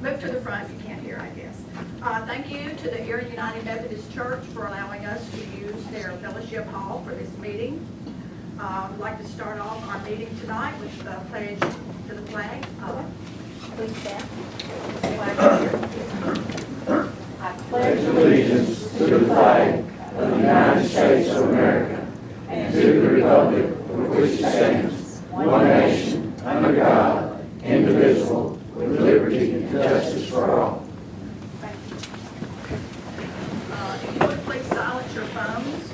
Move to the front, you can't hear, I guess. Thank you to the Erie United Methodist Church for allowing us to use their fellowship hall for this meeting. I'd like to start off our meeting tonight with the pledge to the flag. Please stand. I pledge allegiance to the flag of the United States of America and to the republic for which it stands, one nation, under God, indivisible, with liberty and justice for all. Thank you. If you would please silence your phones.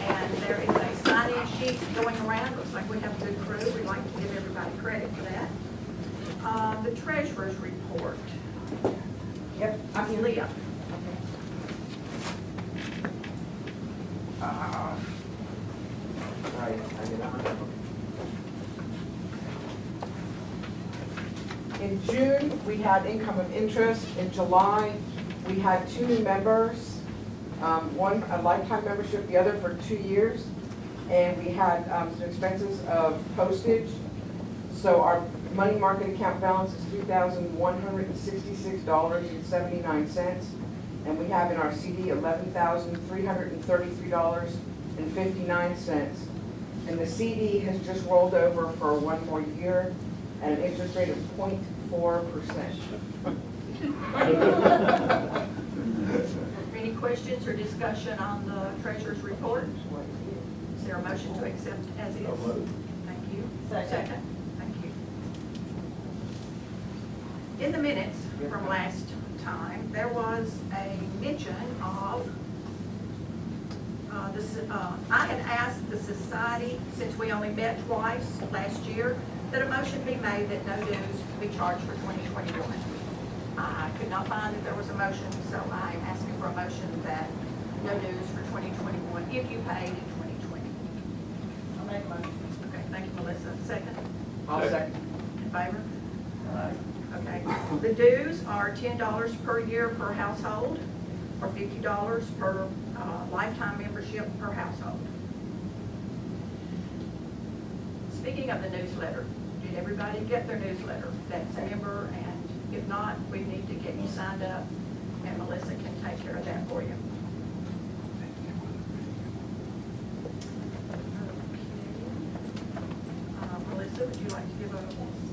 And there is a sign-in sheet going around. Looks like we have a good crew. We'd like to give everybody credit for that. The treasurer's report. Yep, I'm here. Leah. Right, I get on. In June, we had income of interest. In July, we had 2 new members. One a lifetime membership, the other for 2 years. And we had some expenses of postage. So our money market account balance is $3,166.79. And we have in our CD $11,333.59. And the CD has just rolled over for 1 more year at an interest rate of 0.4%. Any questions or discussion on the treasurer's report? Is there a motion to accept as is? Thank you. Second. Thank you. In the minutes from last time, there was a mention of I had asked the society, since we only met twice last year, that a motion be made that no dues be charged for 2021. I could not find that there was a motion, so I am asking for a motion that no dues for 2021 if you paid in 2020. I'll make a motion. Okay, thank you, Melissa. Second? I'll second. In favor? Aye. Okay. The dues are $10 per year per household, or $50 per lifetime membership per household. Speaking of the newsletter, did everybody get their newsletter that's a member? And if not, we need to get you signed up, and Melissa can take care of that for you. Melissa, would you like to give an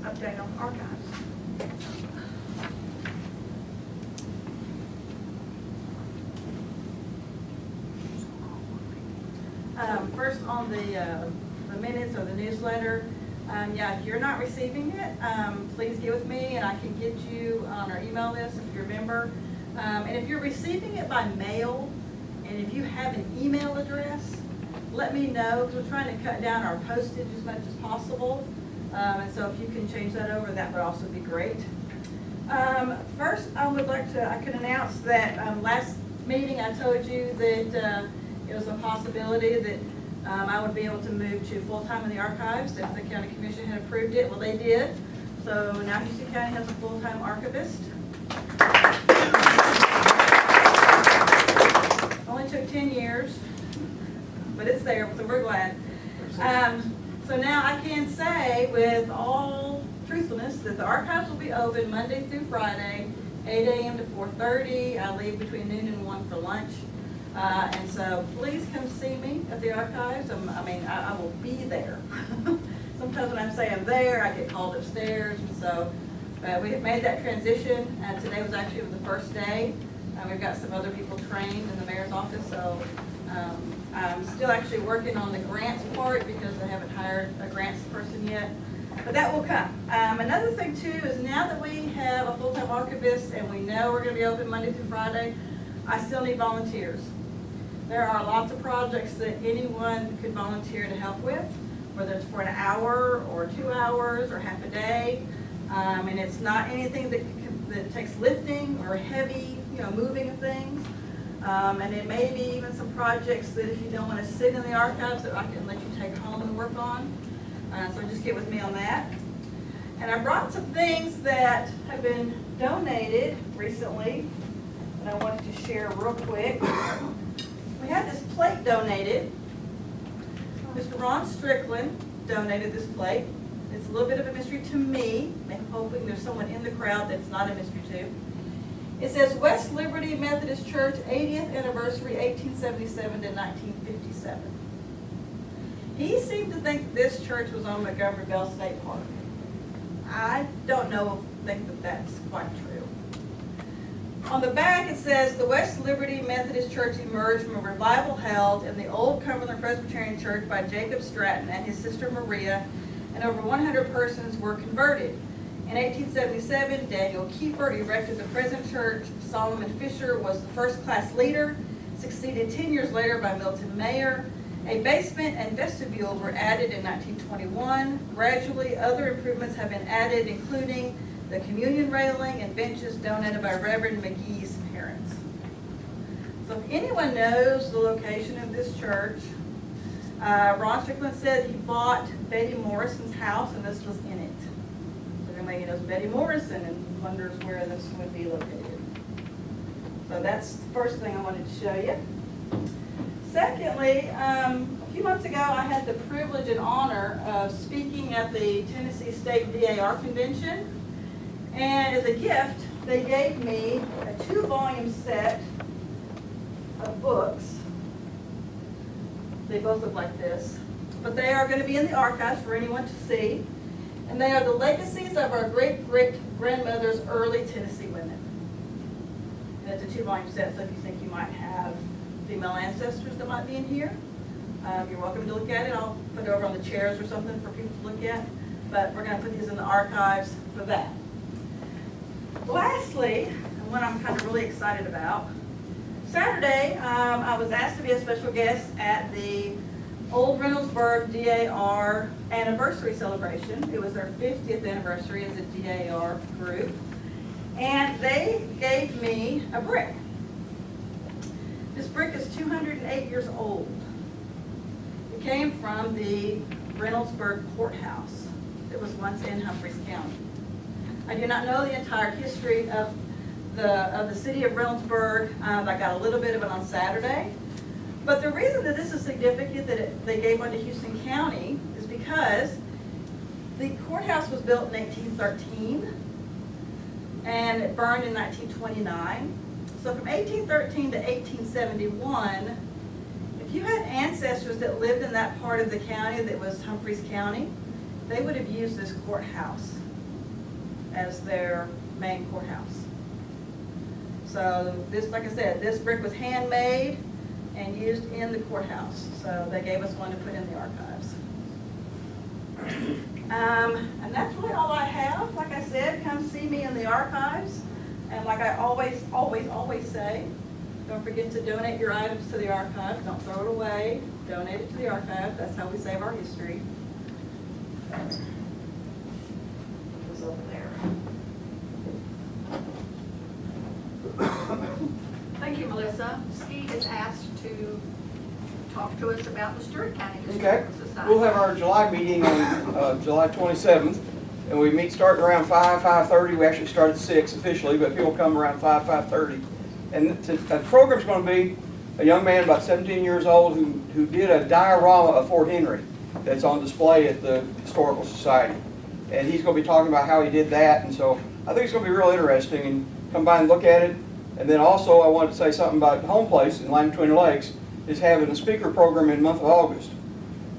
update on archives? First on the minutes or the newsletter, yeah, if you're not receiving it, please get with me and I can get you on our email list if you're a member. And if you're receiving it by mail, and if you have an email address, let me know, because we're trying to cut down our postage as much as possible. And so if you can change that over, that would also be great. First, I could announce that last meeting I told you that it was a possibility that I would be able to move to full-time in the archives if the county commission had approved it. Well, they did. So now Houston County has a full-time archivist. Only took 10 years, but it's there, so we're glad. So now I can say with all truthfulness that the archives will be open Monday through Friday, 8 a.m. to 4:30. I leave between noon and 1 for lunch. And so please come see me at the archives. I will be there. Sometimes when I say I'm there, I get called upstairs. And so we have made that transition. Today was actually the first day. We've got some other people trained in the mayor's office. So I'm still actually working on the grants part because I haven't hired a grants person yet. But that will come. Another thing too is now that we have a full-time archivist and we know we're going to be open Monday through Friday, I still need volunteers. There are lots of projects that anyone could volunteer to help with, whether it's for an hour or 2 hours or half a day. And it's not anything that takes lifting or heavy, moving of things. And it may be even some projects that if you don't want to sit in the archives that I can let you take home and work on. So just get with me on that. And I brought some things that have been donated recently that I wanted to share real quick. We had this plate donated. Mr. Ron Strickland donated this plate. It's a little bit of a mystery to me. I'm hoping there's someone in the crowd that's not a mystery to. It says West Liberty Methodist Church 80th anniversary 1877 to 1957. He seemed to think that this church was on Montgomery Bell State Park. I don't think that that's quite true. On the back it says the West Liberty Methodist Church emerged from a revival held in the old Cumberland Presbyterian Church by Jacob Stratton and his sister Maria, and over 100 persons were converted. In 1877, Daniel Kiefer erected the present church. Solomon Fisher was the first class leader, succeeded 10 years later by Milton Mayer. A basement and vestibule were added in 1921. Gradually, other improvements have been added, including the communion railing and benches donated by Reverend McGee's parents. So if anyone knows the location of this church, Ron Strickland said he bought Betty Morrison's house and this was in it. So if anybody knows Betty Morrison and wonders where this would be located. So that's the first thing I wanted to show you. Secondly, a few months ago I had the privilege and honor of speaking at the Tennessee State DAR Convention. And as a gift, they gave me a 2-volume set of books. They both look like this. But they are going to be in the archives for anyone to see. And they are the legacies of our great-great-grandmother's early Tennessee women. And it's a 2-volume set, so if you think you might have female ancestors that might be in here, you're welcome to look at it. I'll put it over on the chairs or something for people to look at. But we're going to put these in the archives for that. Lastly, and what I'm kind of really excited about, Saturday I was asked to be a special guest at the Old Reynoldsburg DAR anniversary celebration. It was their 50th anniversary as a DAR group. And they gave me a brick. This brick is 208 years old. It came from the Reynoldsburg courthouse. It was once in Humphreys County. I do not know the entire history of the city of Reynoldsburg. I got a little bit of it on Saturday. But the reason that this is significant that they gave one to Houston County is because the courthouse was built in 1813 and it burned in 1929. So from 1813 to 1871, if you had ancestors that lived in that part of the county that was Humphreys County, they would have used this courthouse as their main courthouse. So this, like I said, this brick was handmade and used in the courthouse. So they gave us one to put in the archives. And that's really all I have. Like I said, come see me in the archives. And like I always say, don't forget to donate your items to the archives. Don't throw it away. Donate it to the archive. That's how we save our history. It was over there. Thank you, Melissa. Steve is asked to talk to us about the Stewart County Okay, Historical Society. we'll have our July meeting on July 27th, and we meet starting around 5:30. We actually start at 6 officially, but people come around 5:30. And the program's going to be a young man about 17 years old who did a diorama of Fort Henry that's on display at the Historical Society. And he's going to be talking about how he did that, and so I think it's going to be real interesting, and come by and look at it. And then also I wanted to say something about Home Place in Line Between the Lakes is having a speaker program in the month of August.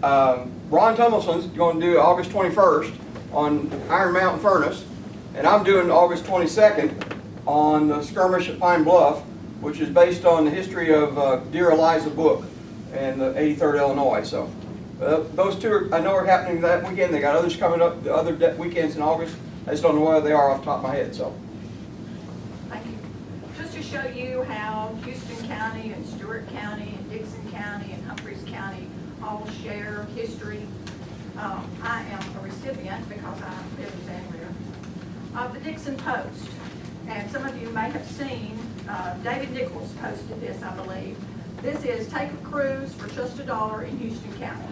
Ron Tumbleson's going to do August 21st on Iron Mountain Furnace, and I'm doing August 22nd on the skirmish at Pine Bluff, which is based on the history of Dear Eliza book and the 83rd Illinois. So those two I know are happening that weekend. They got others coming up the other weekends in August. I just don't know where they are off the top of my head. So. Thank you. Just to show you how Houston County and Stewart County and Dixon County and Humphreys County all share history. I am a recipient, because I live in Van Leer, of the Dixon Post. And some of you may have seen, David Nichols posted this, I believe. This is take a cruise for just $1 in Houston County.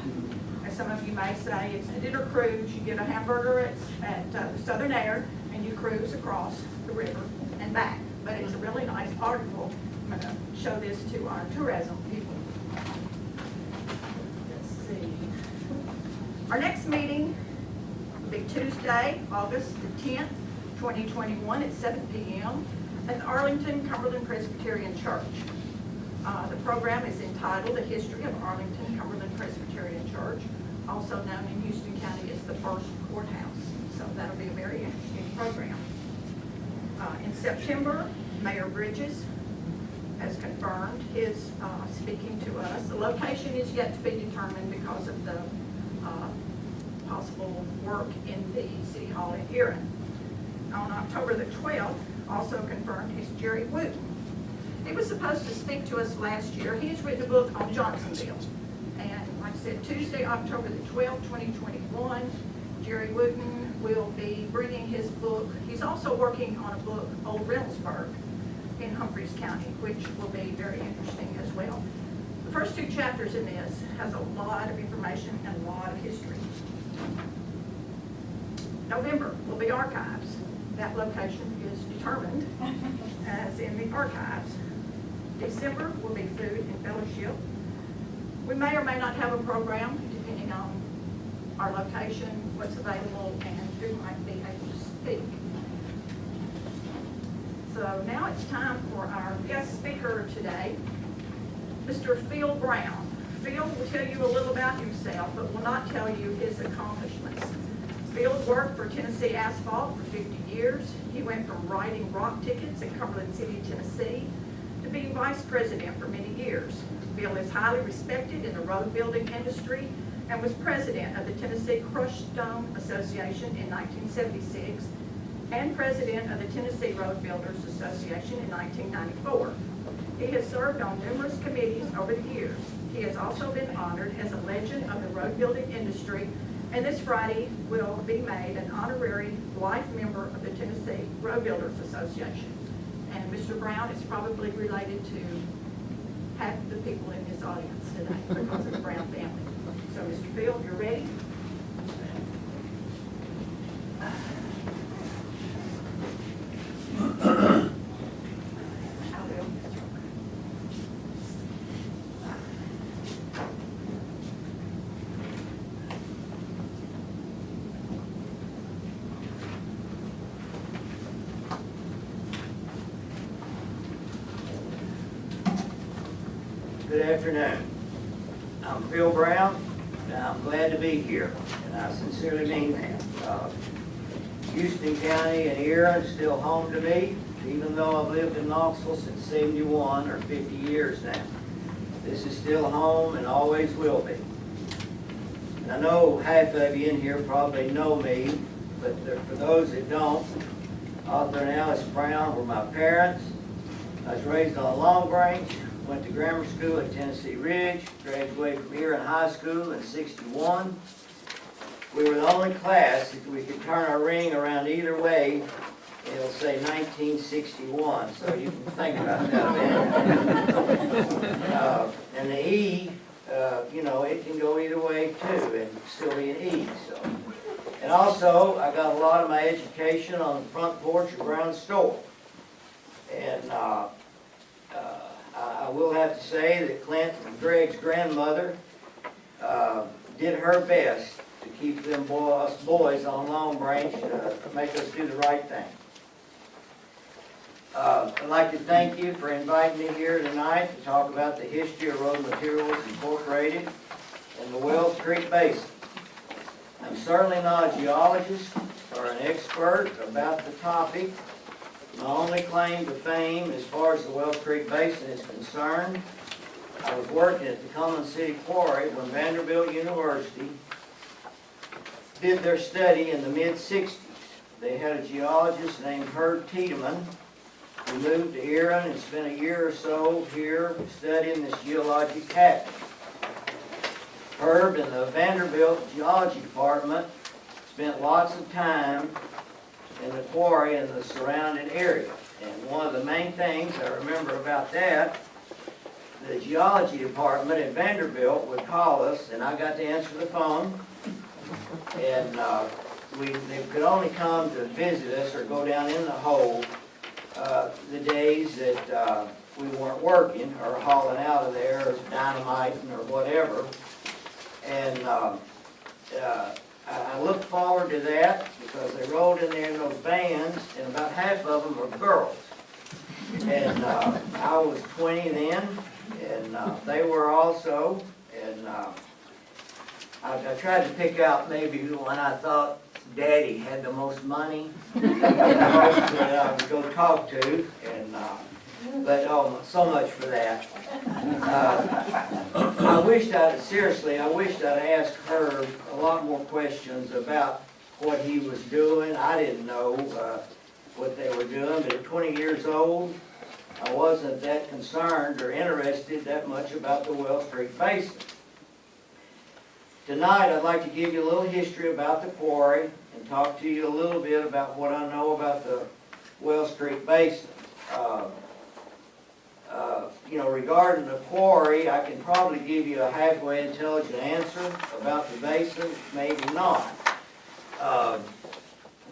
As some of you may say, it's a dinner cruise. You get a hamburger at the Southern Air and you cruise across the river and back. But it's a really nice article. I'm going to show this to our tourism people. Let's see. Our next meeting will be Tuesday, August the 10th, 2021 at 7 p.m. at the Arlington Cumberland Presbyterian Church. The program is entitled The History of Arlington Cumberland Presbyterian Church, also known in Houston County as the First Courthouse. So that'll be a very interesting program. In September, Mayor Bridges has confirmed his speaking to us. The location is yet to be determined because of the possible work in the City Hall in Erin. On October the 12th, also confirmed is Jerry Wooten. He was supposed to speak to us last year. He has written a book on Johnsonville. And like I said, Tuesday, October the 12th, 2021, Jerry Wooten will be bringing his book. He's also working on a book, Old Reynoldsburg, in Humphreys County, which will be very interesting as well. The first two chapters in this has a lot of information and a lot of history. November will be archives. That location is determined as in the archives. December will be food and fellowship. We may or may not have a program depending on our location, what's available, and who might be able to speak. So now it's time for our guest speaker today, Mr. Phil Brown. Phil will tell you a little about himself, but will not tell you his accomplishments. Phil worked for Tennessee Asphalt for 50 years. He went from writing rock tickets in Cumberland City, Tennessee, to being vice president for many years. Phil is highly respected in the road building industry and was president of the Tennessee Crushed Stone Association in 1976 and president of the Tennessee Road Builders Association in 1994. He has served on numerous committees over the years. He has also been honored as a legend of the road building industry, and this Friday will be made an honorary life member of the Tennessee Road Builders Association. And Mr. Brown is probably related to half the people in this audience today because of the Brown family. So Mr. Phil, you're ready? I will. Good afternoon. I'm Phil Brown, and I'm glad to be here, and I sincerely mean that. Houston County and Erin is still home to me, even though I've lived in Knoxville since 71 or 50 years now. This is still home and always will be. And I know half of you in here probably know me, but for those that don't, Arthur and Alice Brown were my parents. I was raised on Long Branch. Went to grammar school at Tennessee Ridge, graduated from Erin High School in '61. We were the only class, if we could turn our ring around either way, it'll say 1961, so you can think about that a minute. And the E, you know, it can go either way too, and still be an E. So. And also, I got a lot of my education on the front porch of Brown's store. And I will have to say that Clint and Greg's grandmother did her best to keep them us boys on Long Branch to make us do the right thing. I'd like to thank you for inviting me here tonight to talk about the history of Road Materials Incorporated in the Wells Creek Basin. I'm certainly not a geologist or an expert about the topic. My only claim to fame as far as the Wells Creek Basin is concerned, I was working at the Cumberland City Quarry when Vanderbilt University did their study in the mid-60s. They had a geologist named Herb Tiedemann who moved to Erin and spent a year or so here studying this geologic happening. Herb and the Vanderbilt Geology Department spent lots of time in the quarry and the surrounding area. And one of the main things I remember about that, the geology department at Vanderbilt would call us, and I got to answer the phone, and they could only come to visit us or go down in the hole the days that we weren't working or hauling out of there or dynamiting or whatever. And I look forward to that because they rolled in there in those vans, and about half of them were girls. And I was 20 then, and they were also. And I tried to pick out maybe the one I thought Daddy had the most money that I would go talk to. And but oh, so much for that. I wished I'd asked her a lot more questions about what he was doing. I didn't know what they were doing, but at 20 years old, I wasn't that concerned or interested that much about the Wells Creek Basin. Tonight, I'd like to give you a little history about the quarry and talk to you a little bit about what I know about the Wells Creek Basin. Regarding the quarry, I can probably give you a halfway intelligent answer about the basin, maybe not. Let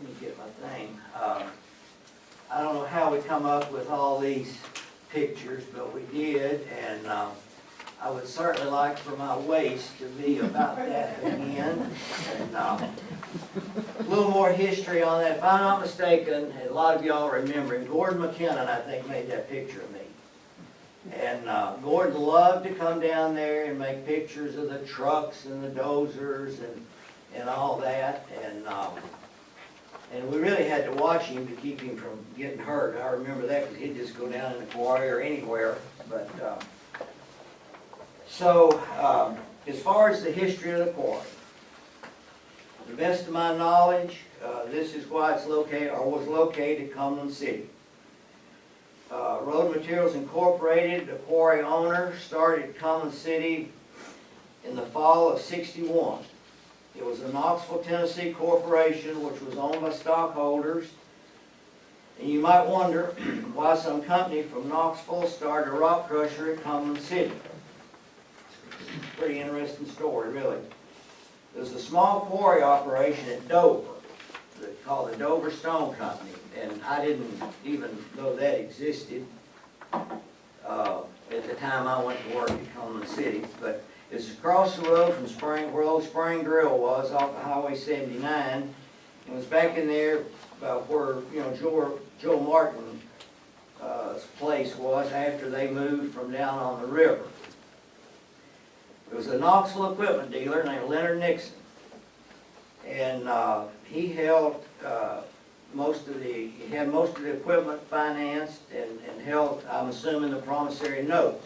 me get my thing. I don't know how we come up with all these pictures, but we did, and I would certainly like for my waist to be about that again. And a little more history on that. If I'm not mistaken, and a lot of y'all remember him, Gordon McKinnon, I think, made that picture of me. And Gordon loved to come down there and make pictures of the trucks and the dozers and all that. And we really had to watch him to keep him from getting hurt. I remember that because he'd just go down in the quarry or anywhere. But as far as the history of the quarry, to the best of my knowledge, this is why it's located or was located in Cumberland City. Road Materials Incorporated, the quarry owner, started Cumberland City in the fall of '61. It was a Knoxville, Tennessee corporation which was owned by stockholders. And you might wonder why some company from Knoxville started a rock crusher at Cumberland City. It's a pretty interesting story, really. There's a small quarry operation at Dover called the Dover Stone Company, and I didn't even know that existed at the time I went to work at Cumberland City. But it's across the road from where old Spring Grill was off of Highway 79. It was back in there where Joe Martin's place was after they moved from down on the river. It was a Knoxville equipment dealer named Leonard Nixon, and he held most of the equipment financed and held, I'm assuming, the promissory notes.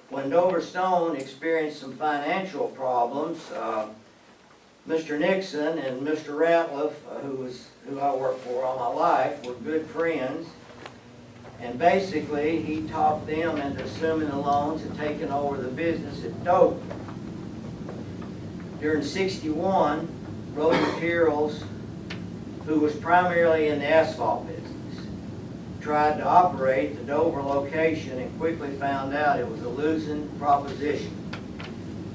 When Dover Stone experienced some financial problems, Mr. Nixon and Mr. Ratliff, who I worked for all my life, were good friends. And basically, he talked them into assuming the loans and taking over the business at Dover. During '61, Road Materials, who was primarily in the asphalt business, tried to operate the Dover location and quickly found out it was a losing proposition.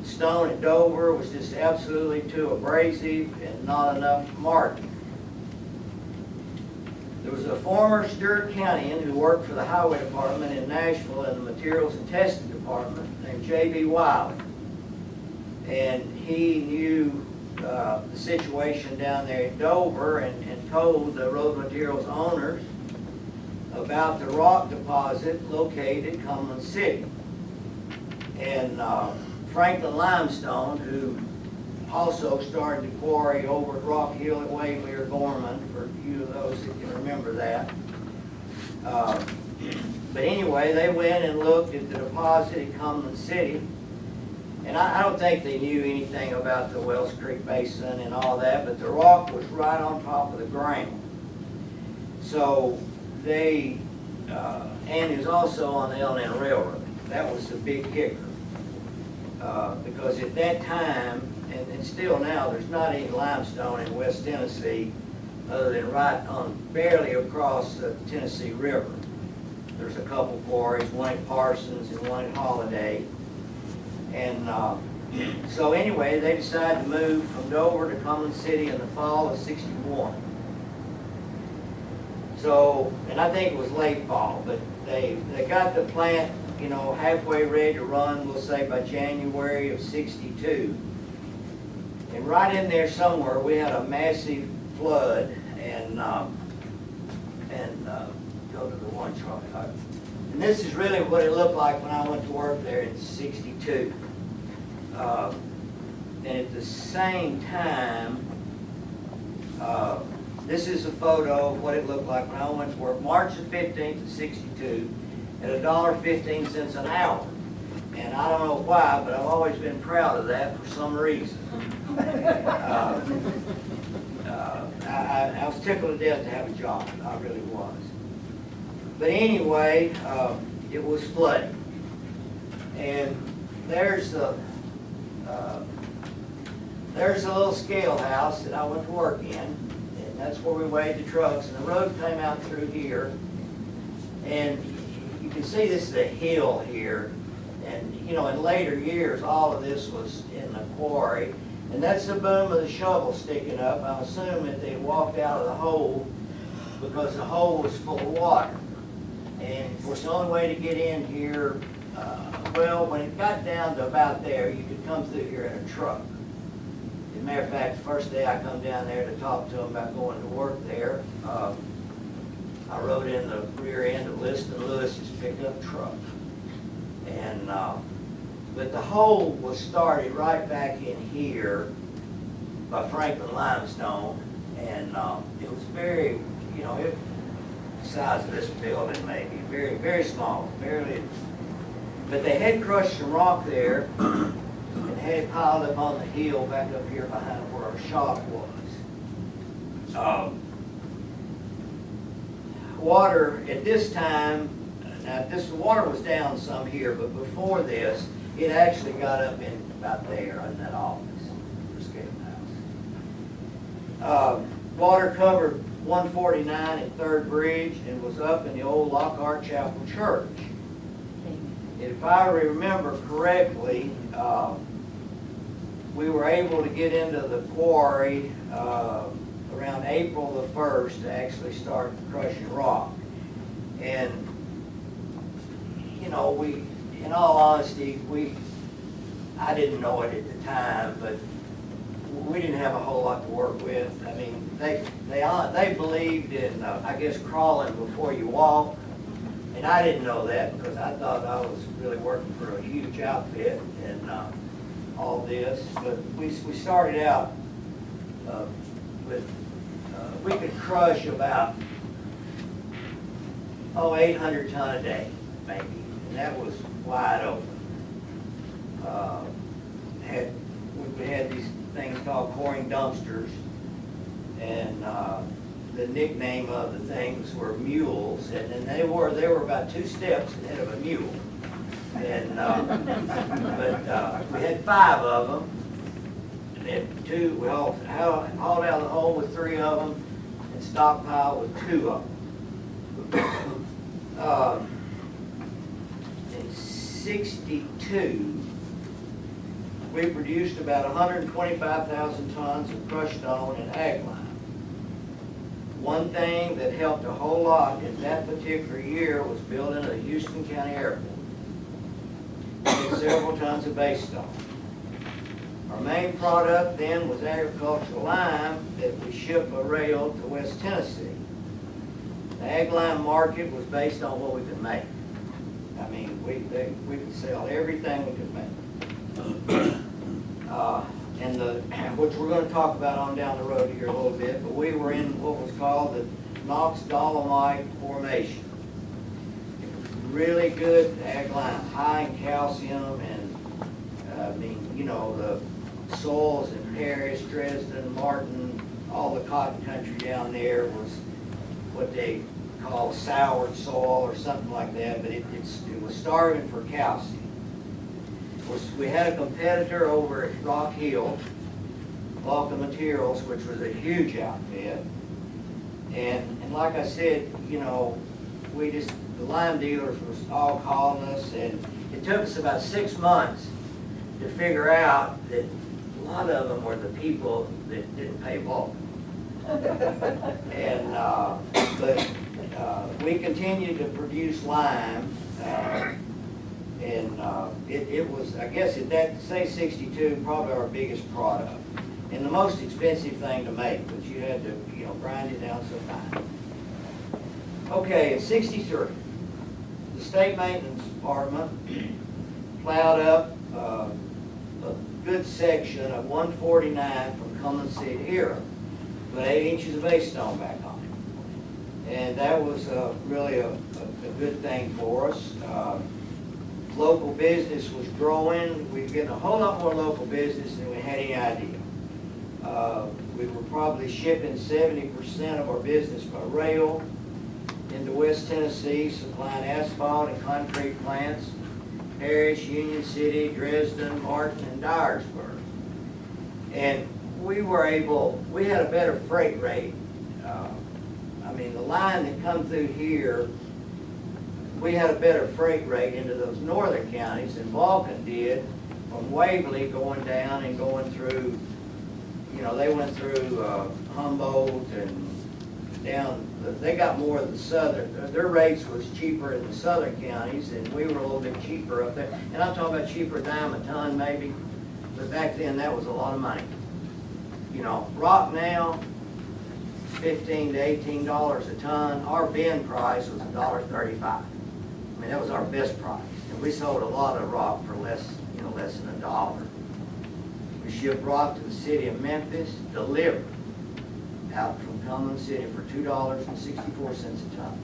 Stone at Dover was just absolutely too abrasive and not enough margin. There was a former Stewart Countyman who worked for the Highway Department in Nashville in the Materials and Testing Department named J.B. Wiley. And he knew the situation down there at Dover and told the Road Materials owners about the rock deposit located in Cumberland City. And Franklin Limestone, who also started the quarry over at Rock Hill at Waverly or Gorman, for a few of those that can remember that. But anyway, they went and looked at the deposit in Cumberland City. And I don't think they knew anything about the Wells Creek Basin and all that, but the rock was right on top of the ground. So they, and it was also on the L&N Railroad. That was the big kicker. Because at that time, and still now, there's not any limestone in West Tennessee other than right on, barely across the Tennessee River. There's a couple quarries, one at Parsons and one at Holiday. And so anyway, they decided to move from Dover to Cumberland City in the fall of '61. So, and I think it was late fall, but they got the plant, halfway ready to run, we'll say by January of '62. And right in there somewhere, we had a massive flood, and go to the one, Charlie. And this is really what it looked like when I went to work there in '62. And at the same time, this is a photo of what it looked like when I went to work March the 15th of '62 at $1.15 an hour. And I don't know why, but I've always been proud of that for some reason. I was tickled to death to have a job. I really was. But anyway, it was flooding. And there's the little scale house that I went to work in. And that's where we weighed the trucks. And the road came out through here. And you can see this is a hill here. And, you know, in later years, all of this was in the quarry. And that's the boom of the shovel sticking up. I assume that they walked out of the hole because the hole was full of water. And of course, the only way to get in here, well, when it got down to about there, you could come through here in a truck. As a matter of fact, the first day I come down there to talk to them about going to work there, I rode in the rear end of Liston Lewis's pickup truck. And but the hole was started right back in here by Franklin limestone, and it was very, you know, the size of this building maybe, very, very small, barely. But they had crushed some rock there and had it piled up on the hill back up here behind where our shop was. Water at this time, now the water was down some here, but before this, it actually got up in about there in that office, the scale house. Water covered 149 at Third Bridge and was up in the old Lockhart Chapel Church. If I remember correctly, we were able to get into the quarry around April the 1st to actually start crushing rock. And, you know, in all honesty, I didn't know it at the time, but we didn't have a whole lot to work with. I mean, they believed in, I guess, crawling before you walk. And I didn't know that because I thought I was really working for a huge outfit and all this. But we started out with, we could crush about, 800 ton a day, maybe. And that was wide open. We had these things called coring dumpsters. And the nickname of the things were mules, and then they were about 2 steps ahead of a mule. And but we had 5 of them, and then 2. We hauled out of the hole with 3 of them, and stockpiled with 2 of them. In '62, we produced about 125,000 tons of crushed stone and ag lime. One thing that helped a whole lot in that particular year was building a Houston County Airport. We had several tons of base stone. Our main product then was agricultural lime that we shipped by rail to West Tennessee. The ag lime market was based on what we could make. I mean, we could sell everything we could make. Which we're going to talk about on down the road here a little bit, but we were in what was called the Knox Dolomite Formation. It was really good ag lime, high in calcium, and I mean, you know, the soils in Paris, Dresden, Martin, all the cotton country down there was what they call soured soil or something like that, but it was starving for calcium. We had a competitor over at Rock Hill, Vulcan Materials, which was a huge outfit. And like I said, you know, the lime dealers was all calling us, and it took us about 6 months to figure out that a lot of them were the people that didn't pay bulk. And but we continued to produce lime. And it was, I guess, at that, say '62, probably our biggest product. and the most expensive thing to make, but you had to, you know, grind it down so fine. Okay, in '63, the state maintenance department plowed up a good section of 149 from Cumberland City here, put 8 inches of base stone back on it. And that was really a good thing for us. Local business was growing. We were getting a whole lot more local business than we had any idea. We were probably shipping 70% of our business by rail into West Tennessee, supplying asphalt and concrete plants, Parrish, Union City, Dresden, Martin, and Dyersburg. And we had a better freight rate. I mean, the line that come through here, we had a better freight rate into those northern counties than Vulcan did, from Waverly going down and going through, you know, they went through Humboldt and down, they got more of the southern, their rates was cheaper in the southern counties, and we were a little bit cheaper up there. And I'm talking about cheaper, dime a ton maybe, but back then that was a lot of money. You know, rock now, $15 to $18 a ton. Our bin price was $1.35. I mean, that was our best price. And we sold a lot of rock for less than $1. We shipped rock to the city of Memphis, delivered out from Cumberland City for $2.64 a ton.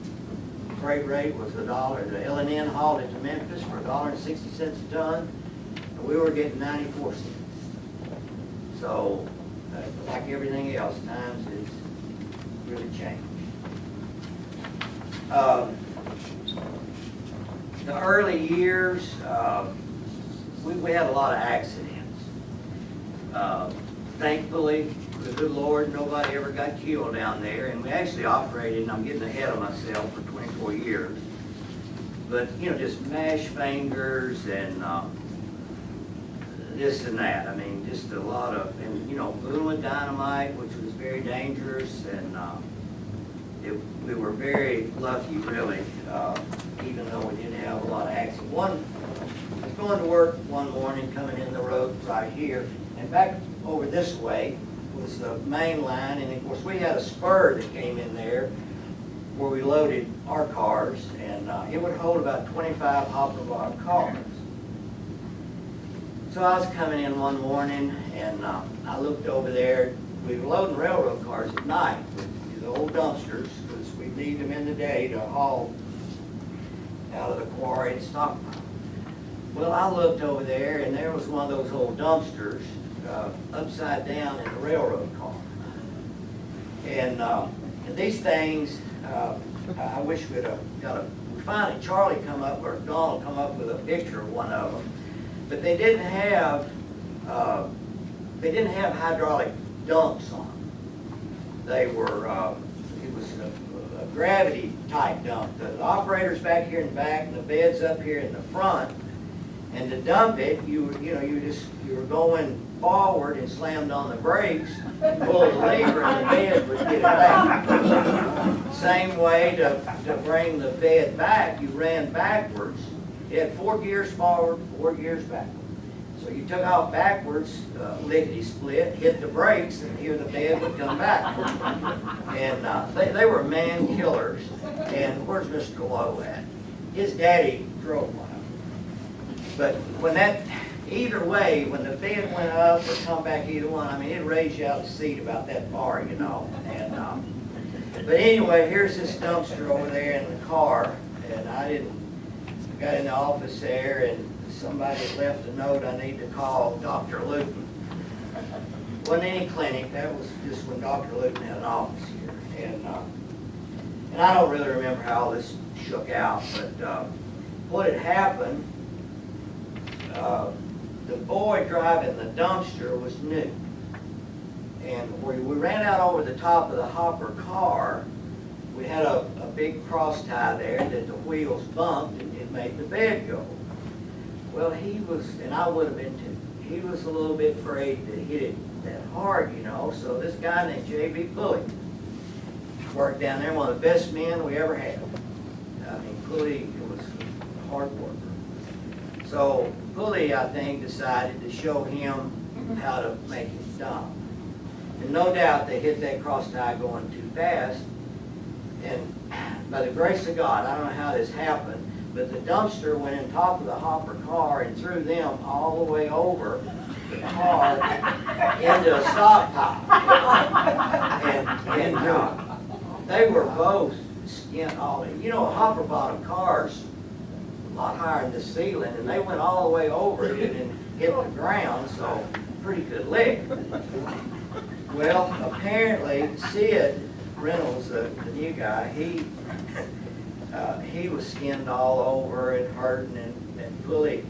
The freight rate was $1. The L&N hauled it to Memphis for $1.60 a ton, and we were getting 94 cents. So, like everything else, times has really changed. The early years, we had a lot of accidents. Thankfully, the good Lord, nobody ever got killed down there, and we actually operated, and I'm getting ahead of myself, for 24 years. But, you know, just mashed fingers and this and that. I mean, just a lot of, and, you know, fooling with dynamite, which was very dangerous, and we were very lucky, really, even though we didn't have a lot of accidents. I was going to work one morning, coming in the road right here, and back over this way was the main line, and of course we had a spur that came in there where we loaded our cars, and it would hold about 25 hopper block cars. So I was coming in one morning, and I looked over there. We were loading railroad cars at night with the old dumpsters, because we need them in the day to haul out of the quarry and stockpile. Well, I looked over there, and there was one of those old dumpsters upside down in a railroad car. And these things, I wish we'd have got finally Charlie come up, or Donald come up with a picture of one of them, but they didn't have hydraulic dumps on them. They were, it was a gravity type dump. The operator's back here in the back, and the bed's up here in the front. And to dump it, you were going forward and slammed on the brakes, pull the lever, and the bed would get it back. Same way to bring the bed back, you ran backwards. It had 4 gears forward, 4 gears backward. So you took off backwards, lickety split, hit the brakes, and here the bed would come back. And they were man killers. And where's Mr. Lowe at? His daddy drove one. But when either way, when the bed went up or come back, either one, I mean, it raised you out of the seat about that far, you know. And but anyway, here's this dumpster over there in the car, and I got in the office there, and somebody had left a note I need to call Dr. Luton. Wasn't any clinic, that was just when Dr. Luton had an office here. And I don't really remember how all this shook out, but what had happened, the boy driving the dumpster was new. And we ran out over the top of the hopper car. We had a big cross tie there that the wheels bumped, and it made the bed go. Well, he was, and I would have been too, he was a little bit afraid to hit it that hard, you know. So this guy named J.B. Pulley worked down there, one of the best men we ever had. I mean, Pulley was a hard worker. So Pulley, I think, decided to show him how to make it stop. And no doubt they hit that cross tie going too fast. And by the grace of God, I don't know how this happened, but the dumpster went in top of the hopper car and threw them all the way over the car into a stockpile. And they were both skinned all in. You know, hopper bottom cars a lot higher than the ceiling, and they went all the way over it and hit the ground, so pretty good lick. Well, apparently Sid Reynolds, the new guy, he was skinned all over and hurting, and Pulley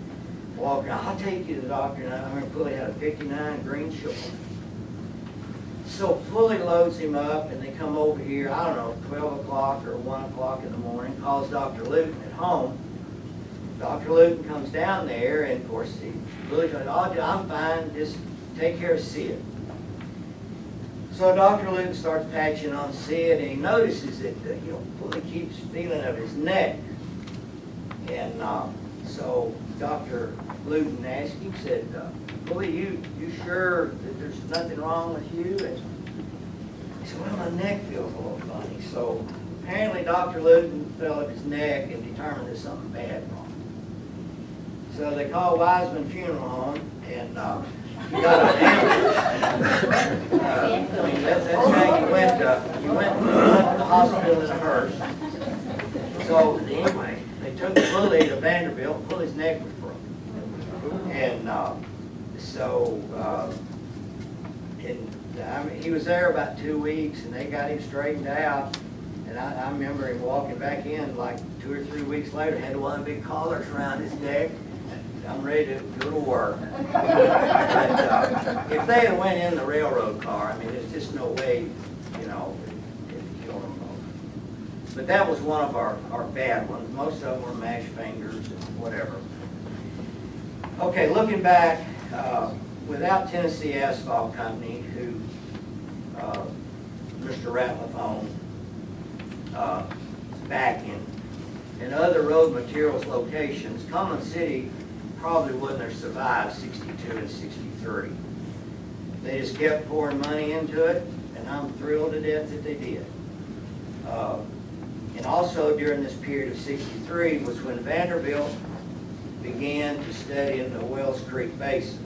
walking. I'll take you to the doctor. And I remember Pulley had a 59 green shoulder. So Pulley loads him up, and they come over here, I don't know, 12 o'clock or 1 o'clock in the morning, calls Dr. Luton at home. Dr. Luton comes down there, and of course, Pulley goes, "Oh, I'm fine, just take care of Sid." So Dr. Luton starts patching on Sid, and he notices that Pulley keeps feeling of his neck. And so Dr. Luton asked him, said, "Pulley, you sure that there's nothing wrong with you?" And he said, "Well, my neck feels a little funny." So apparently Dr. Luton felt of his neck and determined there's something bad wrong. So they called Wiseman Funeral Home, and he got an ambulance. I mean, that's how you went to the hospital in a hearse. So anyway, they took Pulley to Vanderbilt. Pulley's neck was broken, and I mean, he was there about 2 weeks, and they got him straightened out. And I remember him walking back in like 2 or 3 weeks later, had one of the big collars around his neck. I'm ready to go to work. But if they had went in the railroad car, I mean, there's just no way, it killed them both. But that was one of our bad ones. Most of them were mashed fingers and whatever. Okay, looking back, without Tennessee Asphalt Company, who Mr. Ratliff owned, backing, and other road materials locations, Cumberland City probably wouldn't have survived 62 and 63. They just kept pouring money into it, and I'm thrilled to death that they did. And also during this period of 63 was when Vanderbilt began to study in the Wells Creek Basin.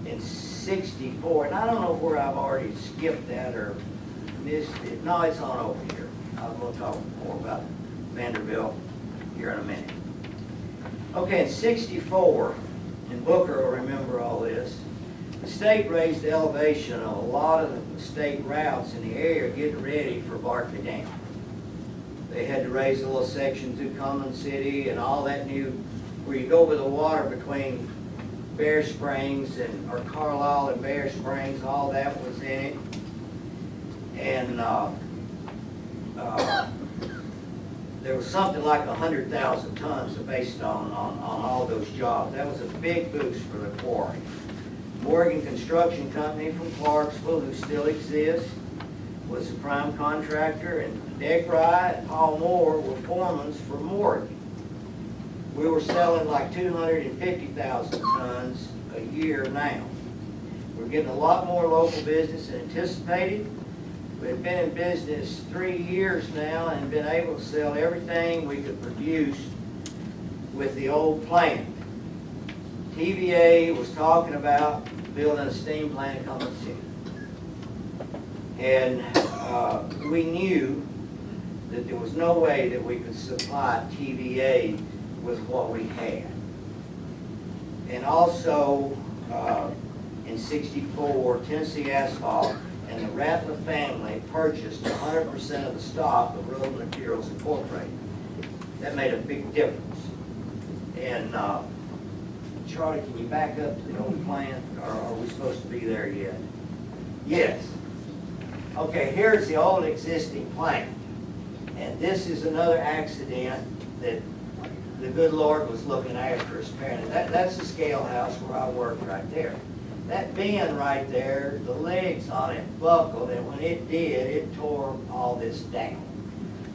In 64, and I don't know where I've already skipped that or missed it. No, it's on over here. I'm going to talk more about Vanderbilt here in a minute. Okay, in 64, and Booker will remember all this, the state raised the elevation of a lot of the state routes in the area getting ready for Barkley Dam. They had to raise a little section through Cumberland City and all that new, where you go with the water between Bear Springs or Carlisle and Bear Springs, all that was in it. And there was something like 100,000 tons based on all those jobs. That was a big boost for the quarry. Morgan Construction Company from Clarksville, who still exists, was the prime contractor, and Dick Wright and Paul Moore were foremen for Morgan. We were selling like 250,000 tons a year now. We're getting a lot more local business than anticipated. We've been in business 3 years now and been able to sell everything we could produce with the old plant. TVA was talking about building a steam plant in Cumberland City. And we knew that there was no way that we could supply TVA with what we had. And also, in 64, Tennessee Asphalt and the Ratliff family purchased 100% of the stock of Road Materials Incorporated. That made a big difference. And Charlie, can you back up to the old plan, or are we supposed to be there yet? Yes. Okay, here's the old existing plant. And this is another accident that the good Lord was looking after us apparently. That's the scale house where I worked right there. That bin right there, the legs on it buckled, and when it did, it tore all this down.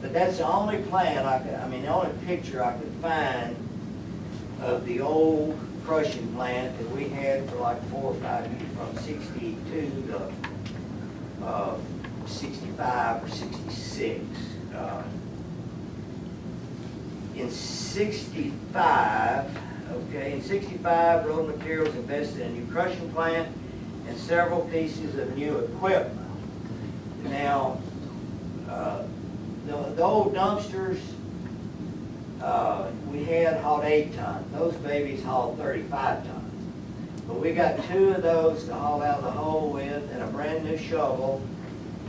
But that's the only plan the only picture I could find of the old crushing plant that we had for like 4 or 5 years, from 62 to 65 or 66. In 65, Road Materials invested in a new crushing plant and several pieces of new equipment. Now, the old dumpsters we had hauled 8 tons. Those babies hauled 35 tons. But we got 2 of those to haul out the hole with and a brand new shovel.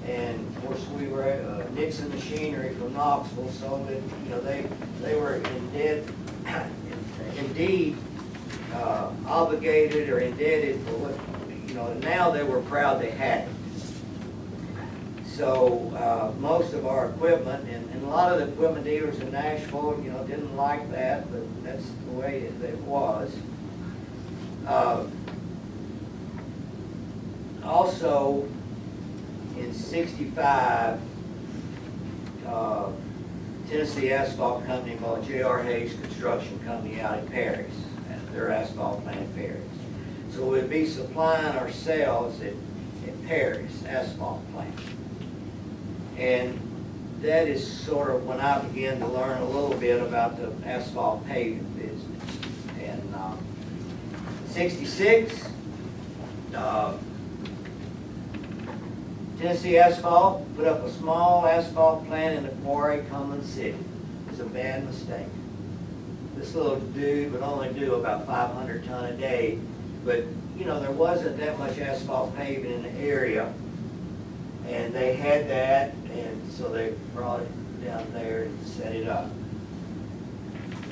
And of course, we were Nixon Machinery from Knoxville, so that they were indeed obligated or indebted for what now they were proud they had it. So most of our equipment, and a lot of the equipment dealers in Nashville, didn't like that, but that's the way it was. Also, in 65, Tennessee Asphalt Company bought J.R. Hayes Construction Company out in Paris, their asphalt plant in Paris. So we'd be supplying ourselves at Paris asphalt plant. And that is sort of when I began to learn a little bit about the asphalt paving business. And 66, Tennessee Asphalt put up a small asphalt plant in the quarry, Cumberland City. It was a bad mistake. This little dude would only do about 500 ton a day, but there wasn't that much asphalt paving in the area, and they had that, and so they brought it down there and set it up.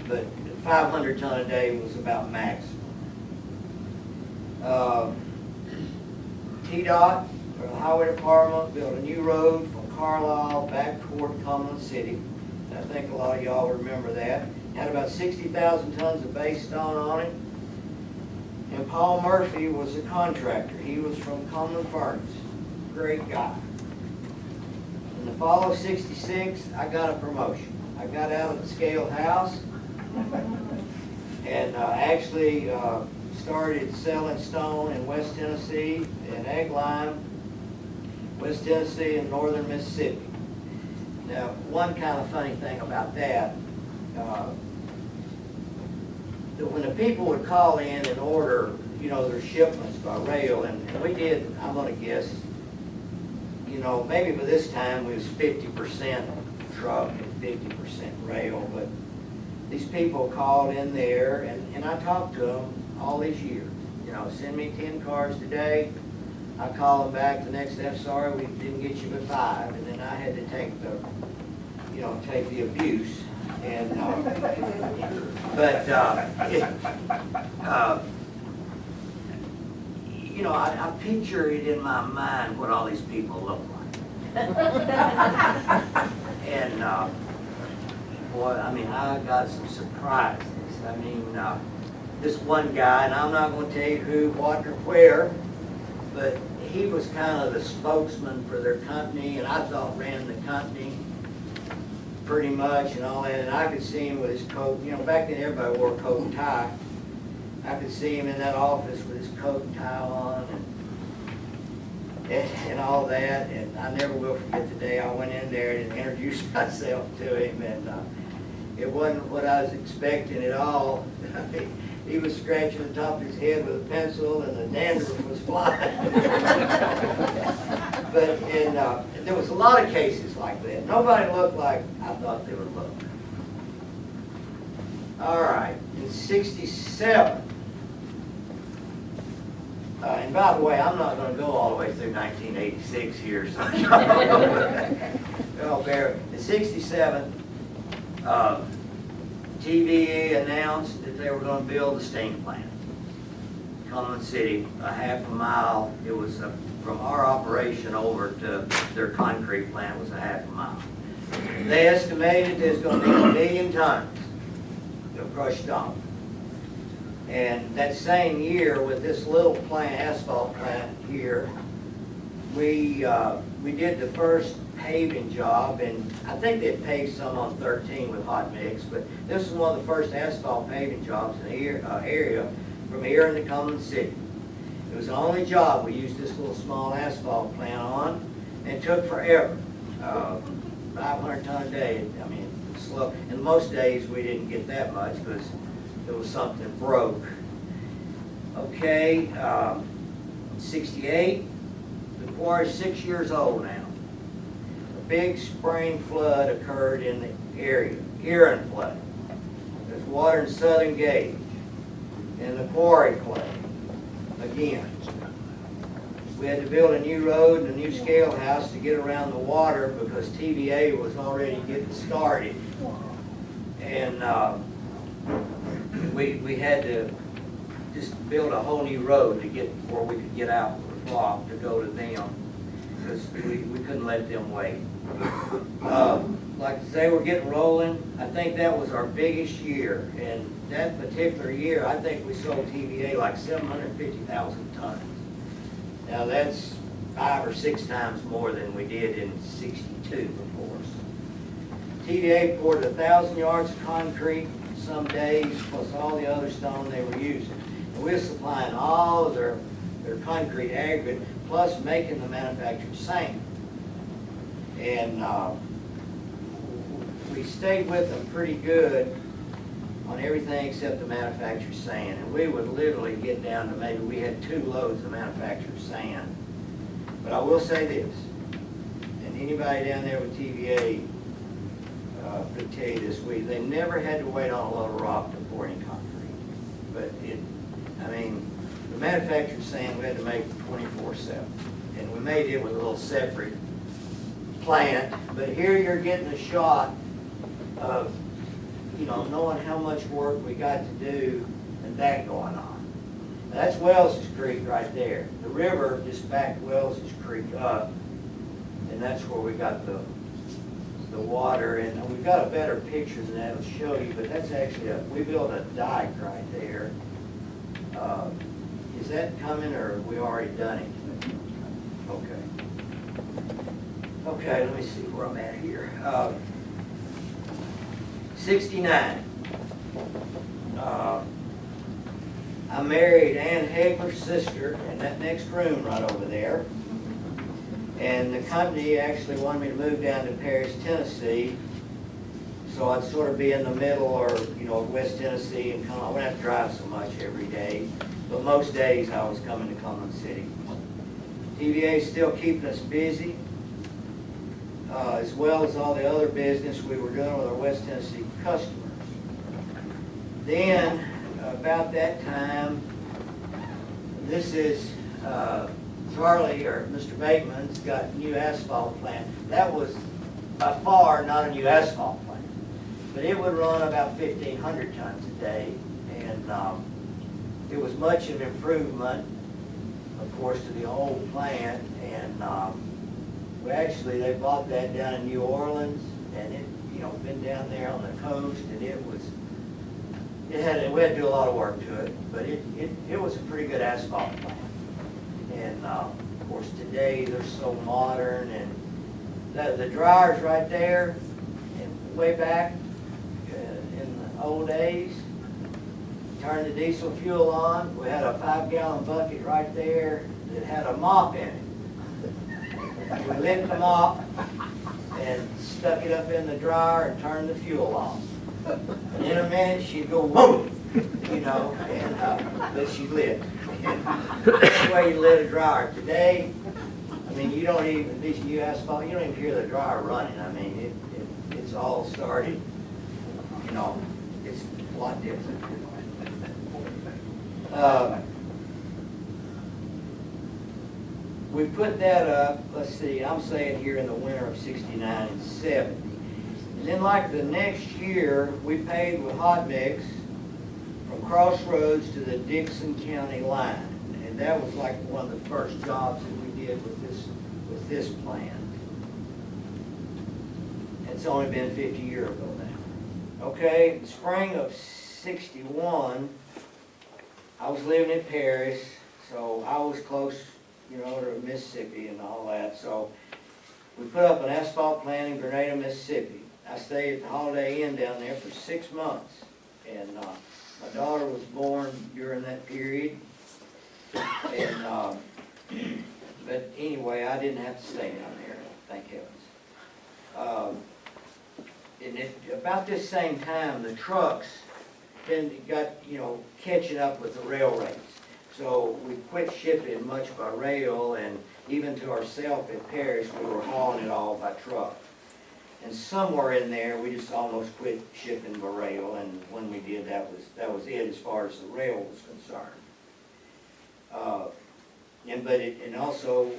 But 500 ton a day was about maximum. TDOT, or the Highway Department, built a new road from Carlisle back toward Cumberland City. And I think a lot of y'all remember that. Had about 60,000 tons of base stone on it. And Paul Murphy was the contractor. He was from Cumberland Furnace. Great guy. In the fall of 66, I got a promotion. I got out of the scale house and actually started selling stone in West Tennessee and egg lime, West Tennessee and northern Mississippi. Now, one kind of funny thing about that, that when the people would call in and order, their shipments by rail, and we did, I'm going to guess, maybe by this time we was 50% truck and 50% rail, but these people called in there, and I talked to them all these years. Send me 10 cars today. I call them back the next day, sorry, we didn't get you but 5, and then I had to take the abuse. And I picture it in my mind what all these people look like. And boy, I got some surprises. This one guy, and I'm not going to tell you who, what, or where, but he was kind of the spokesman for their company, and I thought ran the company pretty much and all that. And I could see him with his coat. Back then everybody wore a coat and tie. I could see him in that office with his coat and tie on and all that. And I never will forget the day I went in there and introduced myself to him, and it wasn't what I was expecting at all. He was scratching the top of his head with a pencil, and the dandruff was flying. But there was a lot of cases like that. Nobody looked like I thought they would look. All right, in 67. And by the way, I'm not going to go all the way through 1986 here. So in 67, TVA announced that they were going to build a steam plant. Cumberland City, a half a mile. It was from our operation over to their concrete plant was a half a mile. They estimated there's going to be 1 million tons of crushed stone. And that same year, with this little plant, asphalt plant here, we did the first paving job, and I think they paved some on 13 with hot mix, but this was one of the first asphalt paving jobs in the area from here into Cumberland City. It was the only job we used this little small asphalt plant on, and it took forever. 500 ton a day, I mean, slow. And most days we didn't get that much because there was something broke. Okay, 68, the quarry's 6 years old now. A big spring flood occurred in the area, Erin flood. There's water in Southern Gauge, and the quarry clay, again. We had to build a new road and a new scale house to get around the water because TVA was already getting started. And we had to just build a whole new road to get where we could get out with rock to go to them, because we couldn't let them wait. Like I say, we're getting rolling. I think that was our biggest year, and that particular year, I think we sold TVA like 750,000 tons. Now that's 5 or 6 times more than we did in '62, of course. TVA poured 1,000 yards of concrete some days, plus all the other stone they were using. And we were supplying all of their concrete aggregate, plus making the manufactured sand. And we stayed with them pretty good on everything except the manufactured sand. And we would literally get down to maybe we had 2 loads of manufactured sand. But I will say this, and anybody down there with TVA could tell you this, they never had to wait on a load of rock to pour in concrete. But I mean, the manufactured sand we had to make 24/7. And we made it with a little separate plant. But here you're getting a shot of, you know, knowing how much work we got to do and that going on. Now, that's Wells Creek right there. The river just backed Wells Creek up, and that's where we got the water. And we've got a better picture than that to show you, but that's actually we built a dike right there. Is that coming, or have we already done it? Okay. Okay, let me see where I'm at here. 69. I married Ann Hagler's sister in that next room right over there. And the company actually wanted me to move down to Paris, Tennessee, so I'd sort of be in the middle, or, you know, West Tennessee, and I wouldn't have to drive so much every day. But most days I was coming to Cumberland City. TVA is still keeping us busy, as well as all the other business we were doing with our West Tennessee customers. Then, about that time, this is Charlie, or Mr. Bateman's, got a new asphalt plant. That was by far not a new asphalt plant, but it would run about 1,500 tons a day, and it was much of an improvement, of course, to the old plant. And they bought that down in New Orleans, and it, you know, been down there on the coast, and we had to do a lot of work to it, but it was a pretty good asphalt plant. And of course today they're so modern, and the dryers right there, and way back in the old days, turn the diesel fuel on, we had a 5-gallon bucket right there that had a mop in it. We lit the mop and stuck it up in the dryer and turned the fuel off. And in a minute she'd go whoa, you know, and but she lit. That's the way you lit a dryer. Today, I mean, you don't even, these new asphalt, you don't even hear the dryer running. I mean, it's all started, you know, it's a lot different. We put that up, let's see, I'm saying here in the winter of '69 and '70. And then like the next year, we paved with hot mix from Crossroads to the Dixon County line. And that was like one of the first jobs that we did with this plant. It's only been 50 years ago now. Okay, spring of '61, I was living in Paris, so I was close, you know, to Mississippi and all that. So we put up an asphalt plant in Grenada, Mississippi. I stayed at the Holiday Inn down there for 6 months. And my daughter was born during that period. And, but anyway, I didn't have to stay down there, thank heavens. And about this same time, the trucks then got, catching up with the rail rates. So we quit shipping much by rail, and even to ourselves at Paris, we were hauling it all by truck. And somewhere in there, we just almost quit shipping by rail, and when we did, that was it as far as the rail was concerned. And also,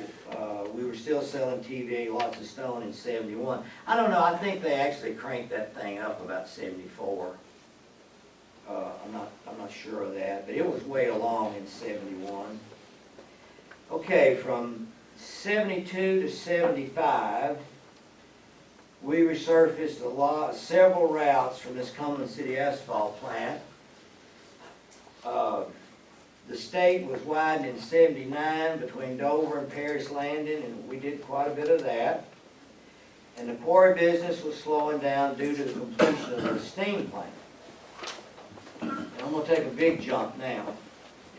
we were still selling TVA lots of stone in 71. I don't know, I think they actually cranked that thing up about 74. I'm not sure of that, but it was way along in 71. Okay, from 72 to 75, we resurfaced several routes from this Cumberland City asphalt plant. The state was widened in 79 between Dover and Paris Landing, and we did quite a bit of that. And the quarry business was slowing down due to the completion of the steam plant. And I'm going to take a big jump now.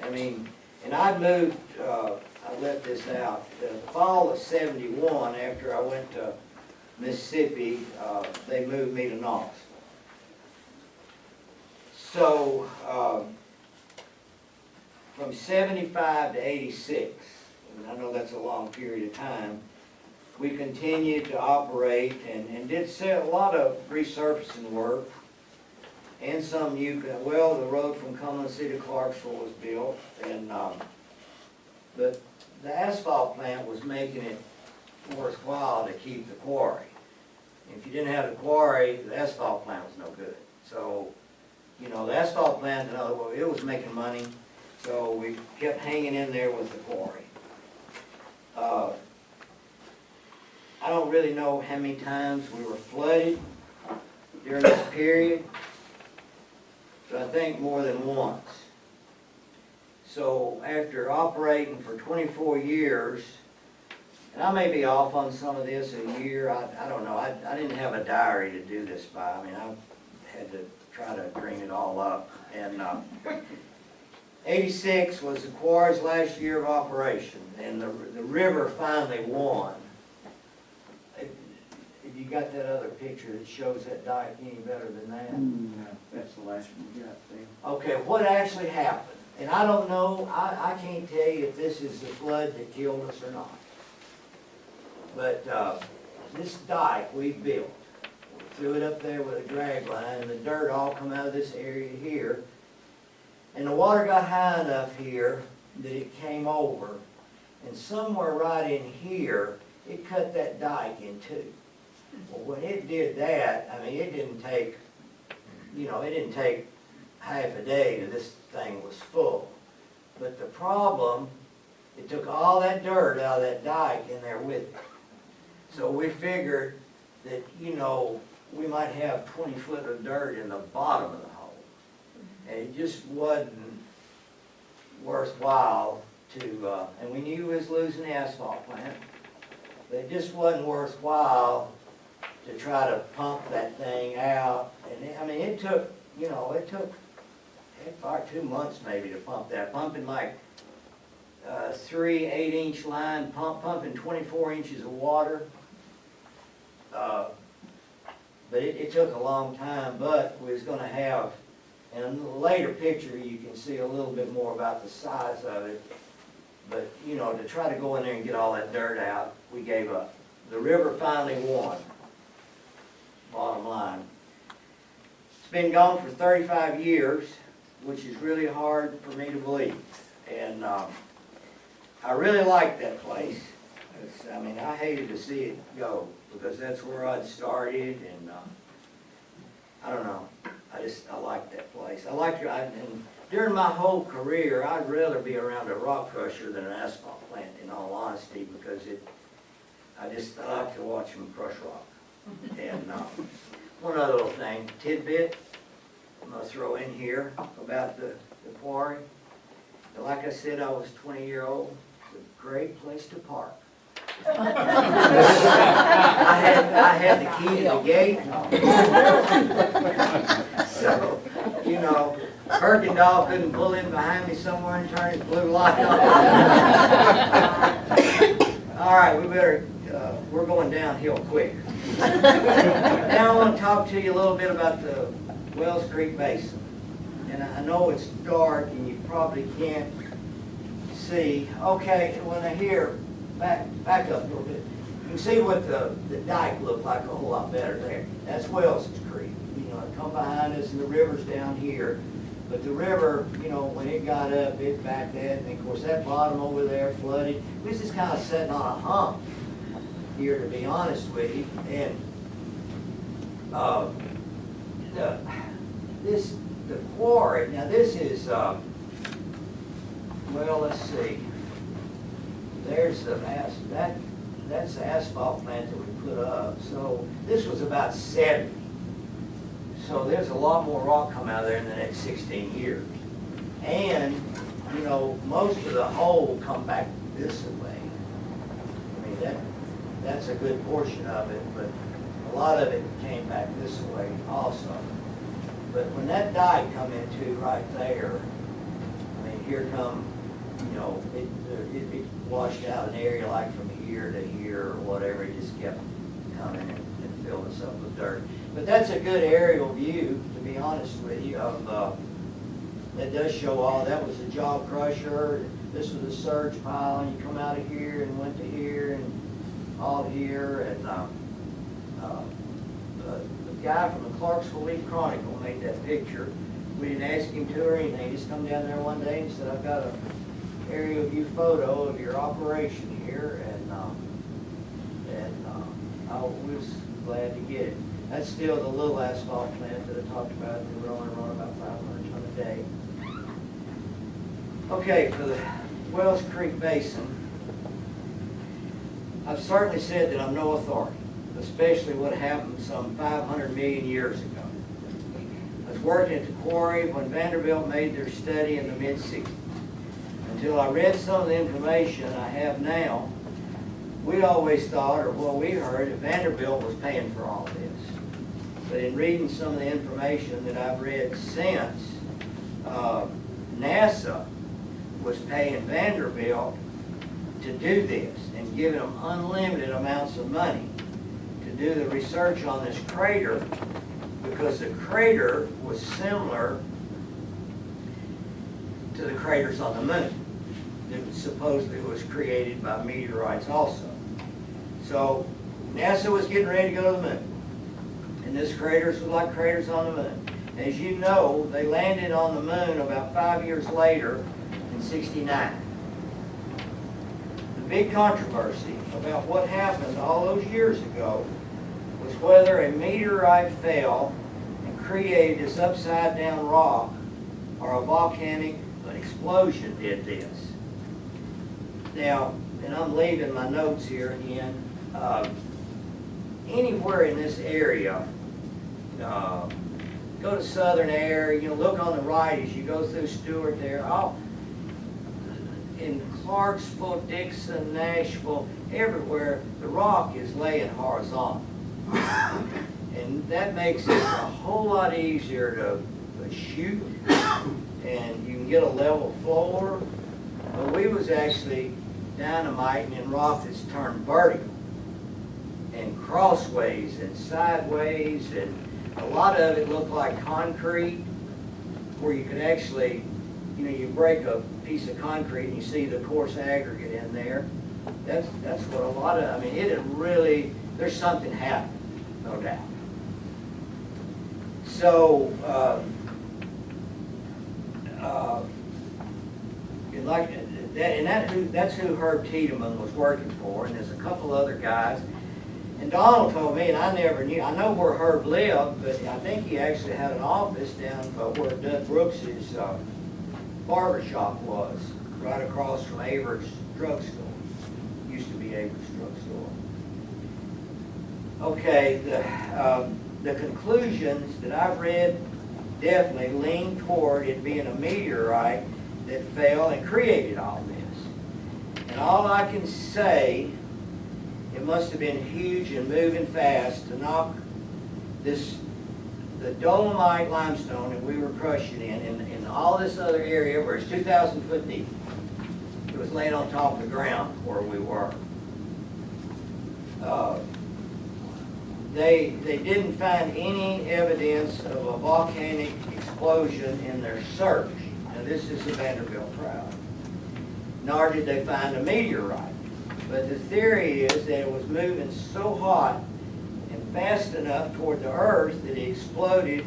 And I moved, I left this out, the fall of 71, after I went to Mississippi, they moved me to Knox. So, from 75 to 86, and I know that's a long period of time, we continued to operate and did a lot of resurfacing work and some new, the road from Cumberland City to Clarksville was built, and but the asphalt plant was making it worthwhile to keep the quarry. If you didn't have the quarry, the asphalt plant was no good. So, the asphalt plant, in other words, it was making money. So we kept hanging in there with the quarry. I don't really know how many times we were flooded during this period, but I think more than once. So after operating for 24 years, and I may be off on some of this a year, I don't know. I didn't have a diary to do this by. I had to try to bring it all up. And 86 was the quarry's last year of operation, and the river finally won. If you got that other picture that shows that dike any better than that? No, that's the last one we got there. Okay, what actually happened? And I don't know, I can't tell you if this is the flood that killed us or not. But this dike we built, we threw it up there with a drag line, and the dirt all come out of this area here. And the water got high enough here that it came over, and somewhere right in here, it cut that dike in two. Well, when it did that, it didn't take, it didn't take half a day till this thing was full. But the problem, it took all that dirt out of that dike in there with it. So we figured that, we might have 20 foot of dirt in the bottom of the hole. And it just wasn't worthwhile to, and we knew we was losing the asphalt plant, but it just wasn't worthwhile to try to pump that thing out. And it took, it took probably 2 months maybe to pump that. Pumping like 3 8-inch line, pumping 24 inches of water. But it took a long time, but we was going to have, in a later picture you can see a little bit more about the size of it. But, to try to go in there and get all that dirt out, we gave up. The river finally won, bottom line. It's been gone for 35 years, which is really hard for me to believe. And I really like that place. I hated to see it go, because that's where I'd started, and I don't know. I like that place. And during my whole career, I'd rather be around a rock crusher than an asphalt plant, in all honesty, because I like to watch them crush rock. And one other little thing, tidbit, I'm going to throw in here about the quarry. And like I said, I was 20-year-old. It's a great place to park. I had the key to the gate. So, You know, Herkendahl couldn't pull in behind me somewhere and turn his blue light on. All right, we better, we're going downhill quick. Now I want to talk to you a little bit about the Wells Creek Basin. And I know it's dark and you probably can't see. Okay, when I hear, back up a little bit. You can see what the dike looked like a whole lot better there. That's Wells Creek. You know, it come behind us and the river's down here. But the river, you know, when it got up, it backed that. And of course, that bottom over there flooded. We was just kind of sitting on a hump here, to be honest with you. And the quarry, now this is, well, let's see. There's the that's the asphalt plant that we put up. So this was about 70. So there's a lot more rock come out of there in the next 16 years. And, you know, most of the hole come back this way. I mean, that's a good portion of it, but a lot of it came back this way also. But when that dike come into right there, I mean, here come, you know, it washed out an area like from here to here or whatever. It just kept coming and filled us up with dirt. But that's a good aerial view, to be honest with you, of that does show all. That was a jaw crusher. This was a surge pile, and you come out of here and went to here and all here. And the guy from the Clarksville Leaf Chronicle made that picture. We didn't ask him to or anything. He just come down there one day and said, "I've got a aerial view photo of your operation here," and I was glad to get it. That's still the little asphalt plant that I talked about. They were only running about 500 ton a day. Okay, for the Wells Creek Basin, I've certainly said that I'm no authority, especially what happened some 500 million years ago. I was working at the quarry when Vanderbilt made their study in the mid-60s. Until I read some of the information I have now, we always thought, or what we heard, that Vanderbilt was paying for all this. But in reading some of the information that I've read since, NASA was paying Vanderbilt to do this and giving them unlimited amounts of money to do the research on this crater, because the crater was similar to the craters on the moon that supposedly was created by meteorites also. So NASA was getting ready to go to the moon. And this craters was like craters on the moon. As you know, they landed on the moon about 5 years later in '69. The big controversy about what happened all those years ago was whether a meteorite fell and created this upside down rock or a volcanic explosion did this. Now, and I'm leaving my notes here again, anywhere in this area, go to Southern Air, you know, look on the right as you go through Stewart there, in Clarksville, Dixon, Nashville, everywhere, the rock is laying horizontal. And that makes it a whole lot easier to shoot, and you can get a level floor. But we was actually dynamiting in rock that's turned vertical and crossways and sideways, and a lot of it looked like concrete, where you could actually, you know, you break a piece of concrete and you see the coarse aggregate in there. That's what a lot of, I mean, it had really, there's something happened, no doubt. So, like that, and that's who Herb Tiedemann was working for, and there's a couple other guys. And Donald told me, and I never knew, I know where Herb lived, but I think he actually had an office down where Doug Brooks's barber shop was, right across from Aver's drugstore. Used to be Aver's drugstore. Okay, the conclusions that I've read definitely lean toward it being a meteorite that fell and created all this. And all I can say, it must have been huge and moving fast to knock the the dolomite limestone that we were crushing in all this other area where it's 2,000 foot deep. It was laying on top of the ground where we were. They didn't find any evidence of a volcanic explosion in their search. Now this is the Vanderbilt crowd. Nor did they find a meteorite. But the theory is that it was moving so hot and fast enough toward the earth that it exploded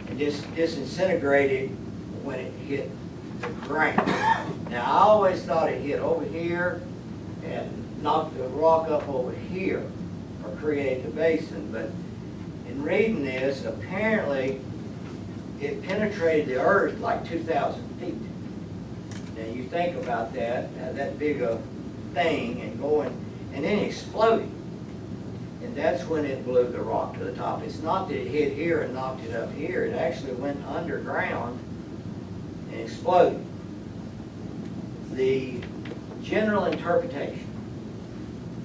and disintegrated when it hit the ground. Now I always thought it hit over here and knocked the rock up over here or create the basin, but in reading this, apparently it penetrated the earth like 2,000 feet. Now you think about that big a thing and going, and then exploding. And that's when it blew the rock to the top. It's not that it hit here and knocked it up here. It actually went underground and exploded. The general interpretation,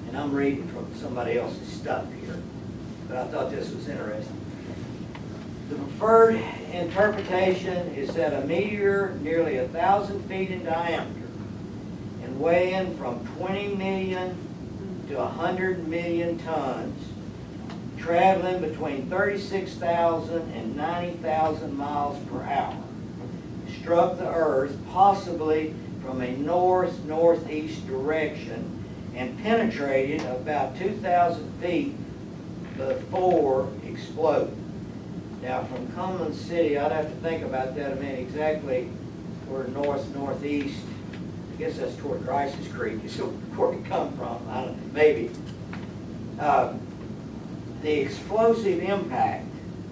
and I'm reading from somebody else's stuff here, but I thought this was interesting. The preferred interpretation is that a meteor nearly 1,000 feet in diameter and weighing from 20 million to 100 million tons, traveling between 36,000 and 90,000 miles per hour, struck the earth possibly from a north-northeast direction and penetrated about 2,000 feet before exploding. Now from Cumberland City, I'd have to think about that a minute, exactly where north-northeast, I guess that's toward Rice's Creek, is where we come from, I don't know, maybe. The explosive impact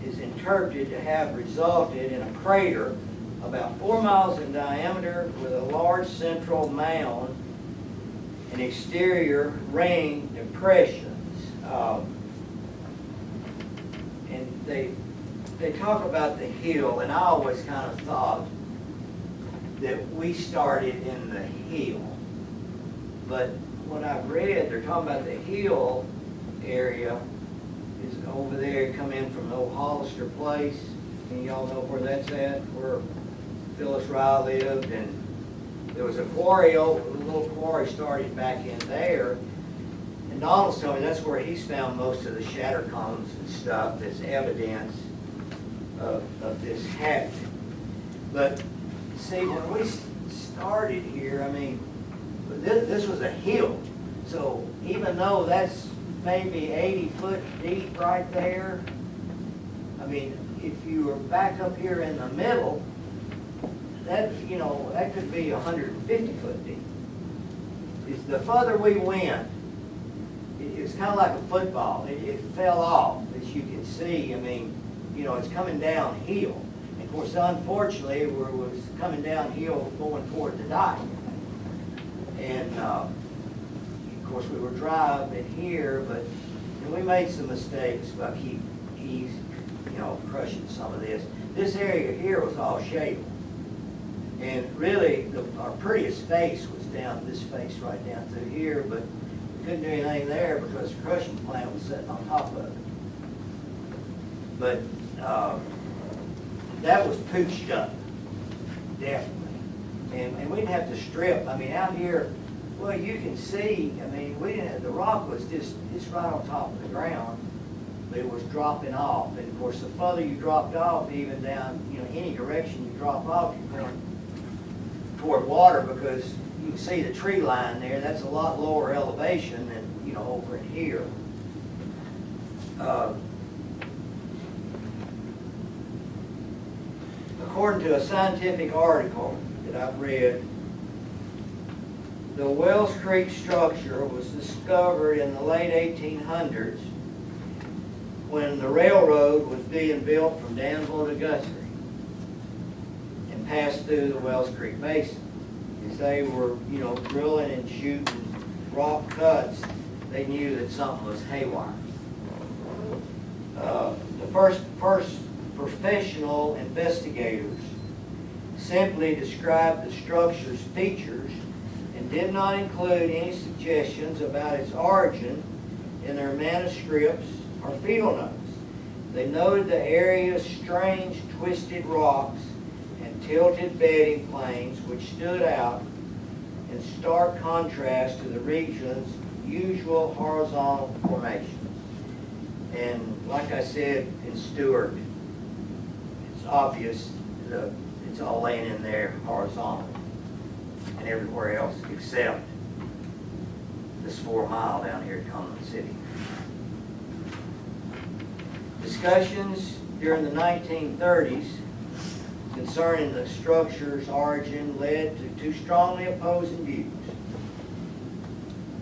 is interpreted to have resulted in a crater about 4 miles in diameter with a large central mound and exterior ring depressions. And they talk about the hill, and I always kind of thought that we started in the hill. But what I've read, they're talking about the hill area is over there, come in from the old Hollister place, and y'all know where that's at, where Phyllis Rye lived, and there was a quarry, a little quarry started back in there, and Donald's told me that's where he's found most of the shatter cones and stuff that's evidence of this happening. But see, when we started here, I mean, this was a hill, so even though that's maybe 80 foot deep right there, I mean, if you were back up here in the middle, that, you know, that could be 150 foot deep. The further we went, it's kind of like a football. It fell off, as you can see. I mean, you know, it's coming downhill. And of course, unfortunately, it was coming downhill going toward the dike. And of course, we were driving here, but we made some mistakes about crushing some of this. This area here was all shale. And really, our prettiest face was down, this face right down through here, but we couldn't do anything there because the crushing plant was sitting on top of it. But that was pooched up, definitely. And we'd have to strip. I mean, out here, well, you can see, I mean, we didn't have, the rock was just right on top of the ground, but it was dropping off. And of course, the further you dropped off, even down, you know, any direction you drop off, you're going toward water, because you can see the tree line there. That's a lot lower elevation than, you know, over in here. According to a scientific article that I've read, the Wells Creek structure was discovered in the late 1800s when the railroad was being built from Danville to Guthrie and passed through the Wells Creek Basin. As they were, you know, drilling and shooting rock cuts, they knew that something was haywire. The first professional investigators simply described the structure's features and did not include any suggestions about its origin in their manuscripts or field notes. They noted the area's strange twisted rocks and tilted bedding planes which stood out in stark contrast to the region's usual horizontal formations. And like I said in Stewart, it's obvious that it's all laying in there horizontal and everywhere else except this 4 mile down here at Cumberland City. Discussions during the 1930s concerning the structure's origin led to two strongly opposing views.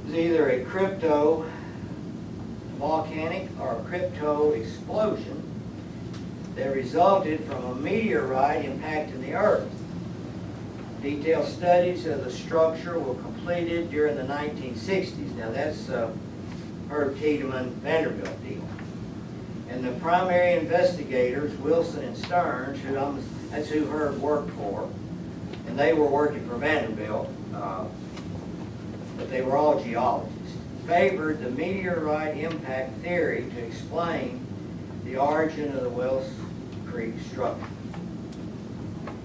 It was either a crypto-volcanic or a crypto-explosion that resulted from a meteorite impacting the Earth. Detailed studies of the structure were completed during the 1960s. Now that's Herb Tiedemann Vanderbilt deal. And the primary investigators, Wilson and Stearns, that's who Herb worked for, and they were working for Vanderbilt, but they were all geologists, favored the meteorite impact theory to explain the origin of the Wells Creek structure.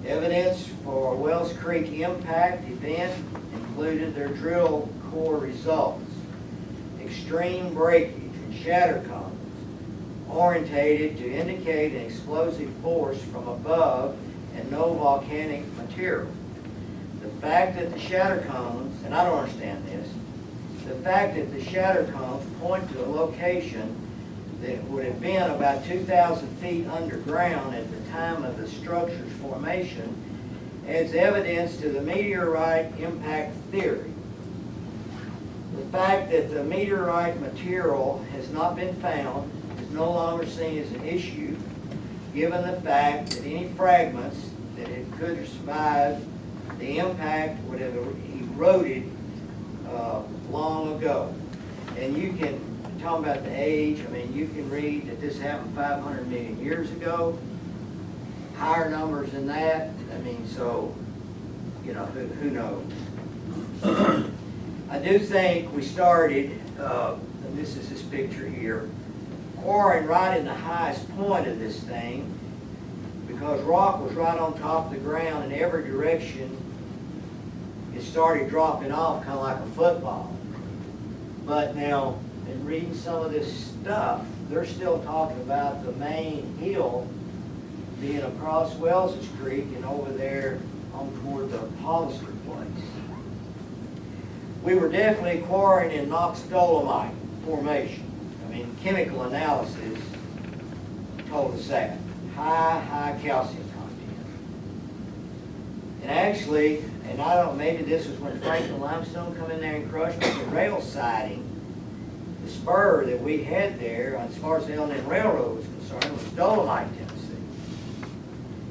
Evidence for Wells Creek impact event included their drill core results, extreme breakage and shatter cones, orientated to indicate an explosive force from above and no volcanic material. The fact that the shatter cones, and I don't understand this, the fact that the shatter cones point to a location that would have been about 2,000 feet underground at the time of the structure's formation adds evidence to the meteorite impact theory. The fact that the meteorite material has not been found is no longer seen as an issue, given the fact that any fragments that it could have survived the impact would have eroded long ago. And you can, talking about the age, I mean, you can read that this happened 500 million years ago, higher numbers than that. I mean, so, you know, who knows? I do think we started, and this is this picture here, quarrying right in the highest point of this thing, because rock was right on top of the ground in every direction. It started dropping off kind of like a football. But now, in reading some of this stuff, they're still talking about the main hill being across Wells Creek and over there on toward the Hollister place. We were definitely quarrying in Knox Dolomite formation. I mean, chemical analysis told us that. High calcium content. And actually, and I don't know, maybe this was when Franklin limestone come in there and crushed, but the rail siding, the spur that we had there, as far as the L&N Railroad was concerned, was Dolomite, Tennessee.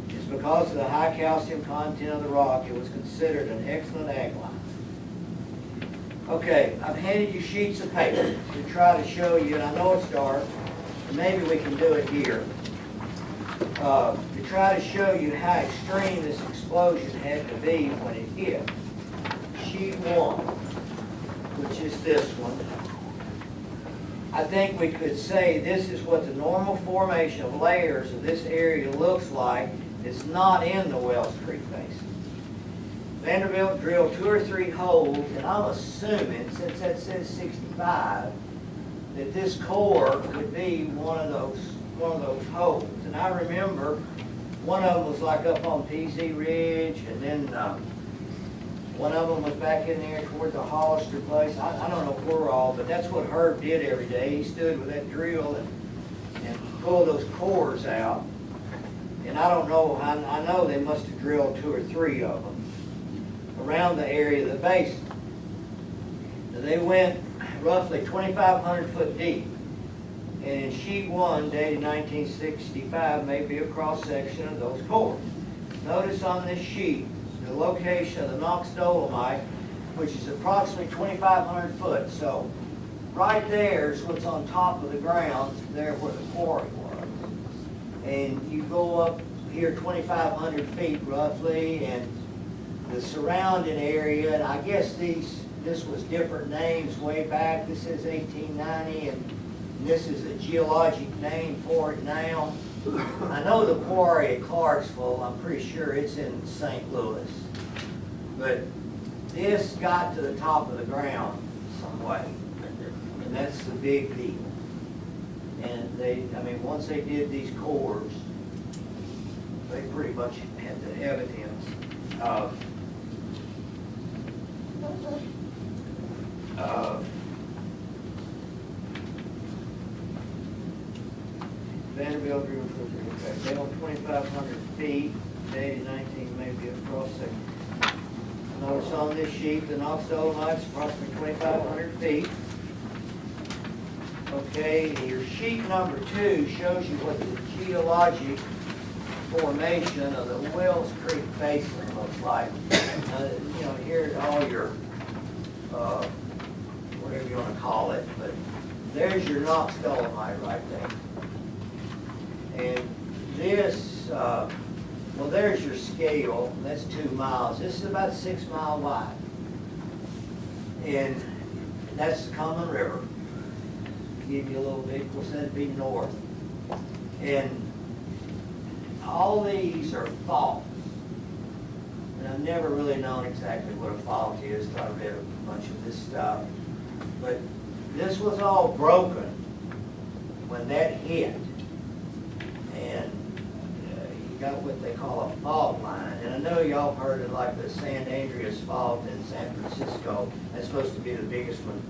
It's because of the high calcium content of the rock, it was considered an excellent ag line. Okay, I've handed you sheets of paper to try to show you, and I know it's dark, and maybe we can do it here, to try to show you how extreme this explosion had to be when it hit. Sheet 1, which is this one. I think we could say this is what the normal formation of layers of this area looks like. It's not in the Wells Creek Basin. Vanderbilt drilled 2 or 3 holes, and I'm assuming, since that says 65, that this core could be one of those holes. And I remember one of them was like up on PZ Ridge, and then one of them was back in there toward the Hollister place. I don't know where all, but that's what Herb did every day. He stood with that drill and pulled those cores out. And I don't know, I know they must have drilled 2 or 3 of them around the area of the basin. They went roughly 2,500 foot deep. And in sheet 1, dated 1965, may be a cross-section of those cores. Notice on this sheet, the location of the Knox Dolomite, which is approximately 2,500 foot. So right there is what's on top of the ground, there where the quarry was. And you go up here 2,500 feet roughly, and the surrounding area, and I guess this was different names way back. This is 1890, and And this is a geologic name for it now. I know the quarry at Clarksville, I'm pretty sure it's in St. Louis. But this got to the top of the ground some way. And that's the big deal. And once they did these cores, they pretty much had the evidence of Vanderbilt down 2,500 feet, dated 19, maybe a cross section. Notice on this sheet, the Knox Dolomites approximately 2,500 feet. Okay, your sheet number 2 shows you what the geologic formation of the Wells Creek Basin looks like. Here are all your, whatever you want to call it, but there's your Knox Dolomite right there. And this, there's your scale, that's 2 miles. This is about 6 mile wide. And that's the Cumberland River. Give you a little bit, of course that'd be north. And all these are faults. And I've never really known exactly what a fault is, so I read a bunch of this stuff. But this was all broken when that hit. And you got what they call a fault line. And I know y'all heard of like the San Andreas Fault in San Francisco. That's supposed to be the biggest one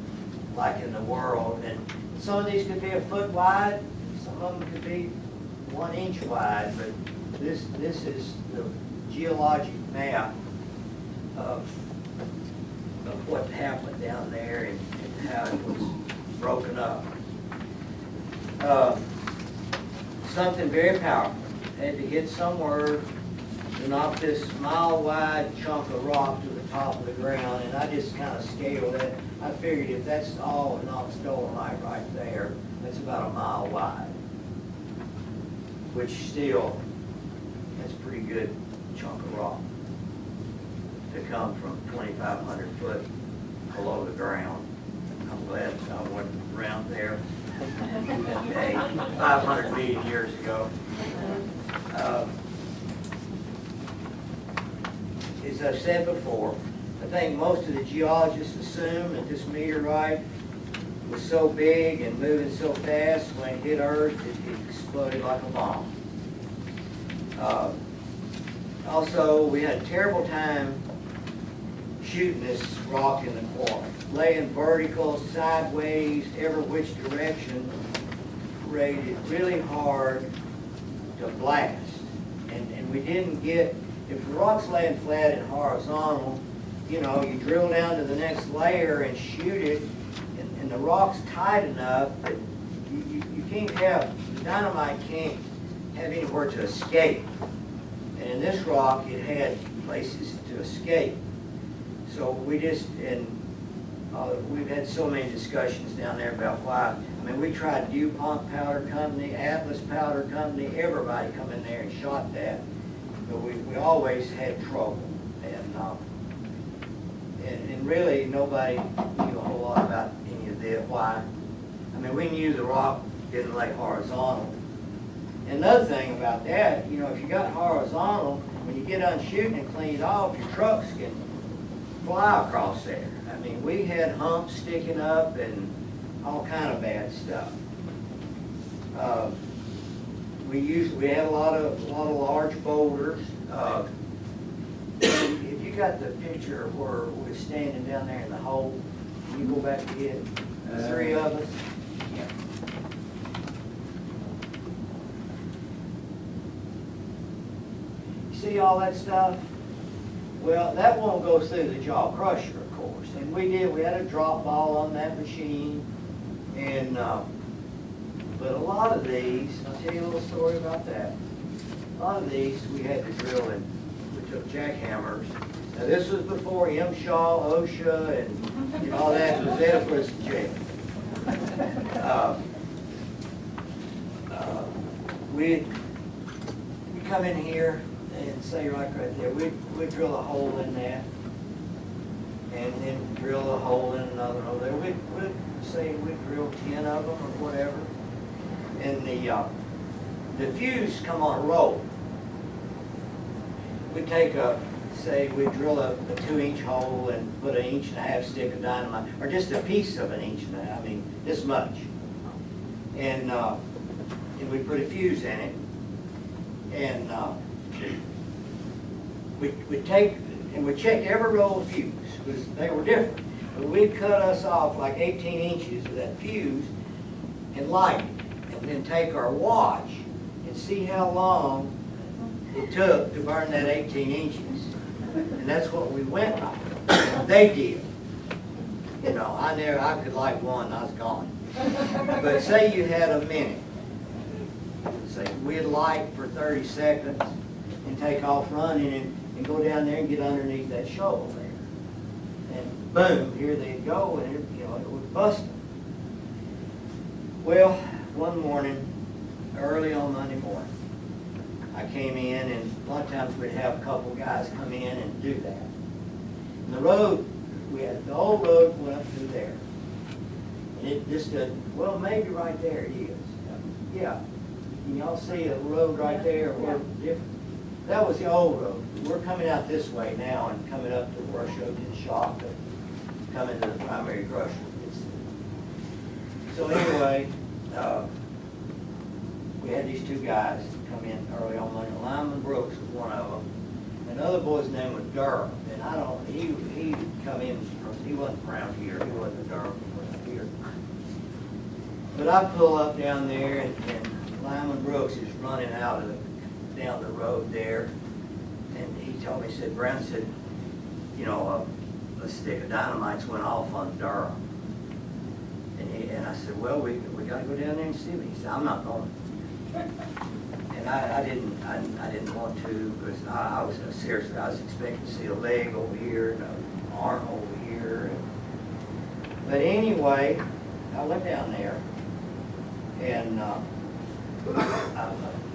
like in the world. And some of these could be a foot wide, some of them could be 1 inch wide, but this is the geologic map of what happened down there and how it was broken up. Something very powerful. Had to hit somewhere to knock this mile-wide chunk of rock to the top of the ground, and I just kind of scaled it. I figured if that's all Knox Dolomite right there, that's about a mile wide, which still, that's a pretty good chunk of rock to come from 2,500 foot below the ground. I'm glad I went around there that day, 500 million years ago. As I've said before, I think most of the geologists assume that this meteorite was so big and moving so fast when it hit Earth, it exploded like a bomb. Also, we had a terrible time shooting this rock in the quarry, laying vertical, sideways, every which direction, rated really hard to blast. And we didn't get, if the rock's laying flat and horizontal, you drill down to the next layer and shoot it, and the rock's tight enough that you can't have, the dynamite can't have anywhere to escape. And in this rock, it had places to escape. So we just, we've had so many discussions down there about why. We tried DuPont Powder Company, Atlas Powder Company, everybody come in there and shot that. But we always had trouble. And really nobody knew a whole lot about any of that. Why? We knew the rock didn't lay horizontal. And another thing about that, if you got horizontal, when you get done shooting and clean it off, your trucks can fly across there. We had humps sticking up and all kind of bad stuff. We had a lot of large boulders. If you got the picture where we're standing down there in the hole, can you go back again? The 3 of us. Yeah. You see all that stuff? Well, that won't go through the jaw crusher, of course. And we had a drop ball on that machine. And but a lot of these, I'll tell you a little story about that. A lot of these we had to drill in. We took jackhammers. Now this was before M. Shaw, OSHA, and all that was there for us to jail. We come in here and say right there, we'd drill a hole in that, and then drill a hole in another hole there. We'd say we drilled 10 of them or whatever. And the fuse come on a roll. We take say we drill a 2-inch hole and put an 1.5-inch stick of dynamite, or just a piece of an 1.5 inch, I mean, this much. And we put a fuse in it. And we take, and we checked every roll of fuse, because they were different. But we'd cut us off like 18 inches of that fuse and light it, and then take our watch and see how long it took to burn that 18 inches. And that's what we went by. They did. You know, I could light one, I was gone. But say you had a minute. Say we'd light for 30 seconds and take off running and go down there and get underneath that shovel there. And boom, here they'd go, and it would bust them. Well, one morning, early on Monday morning, I came in, and a lot of times we'd have a couple guys come in and do that. And the road, the old road went up through there. And it just stood, well, maybe right there it is. Yeah. Can y'all see a road right there? Or different? That was the old road. We're coming out this way now and coming up to where I showed you the shop, but coming to the primary crusher. So anyway, we had these two guys come in early on Monday. Lyman Brooks was one of them. Another boy's name was Durham, and he come in, he wasn't around here, he wasn't a Durham, he wasn't here. But I pull up down there, and Lyman Brooks is running out of down the road there, and he told me, he said, Brown said, you know, a stick of dynamites went off on Durham. And I said, well, we got to go down there and see him. He said, I'm not going. And I didn't want to, because I was seriously, I was expecting to see a leg over here and an arm over here. But anyway, I went down there, and I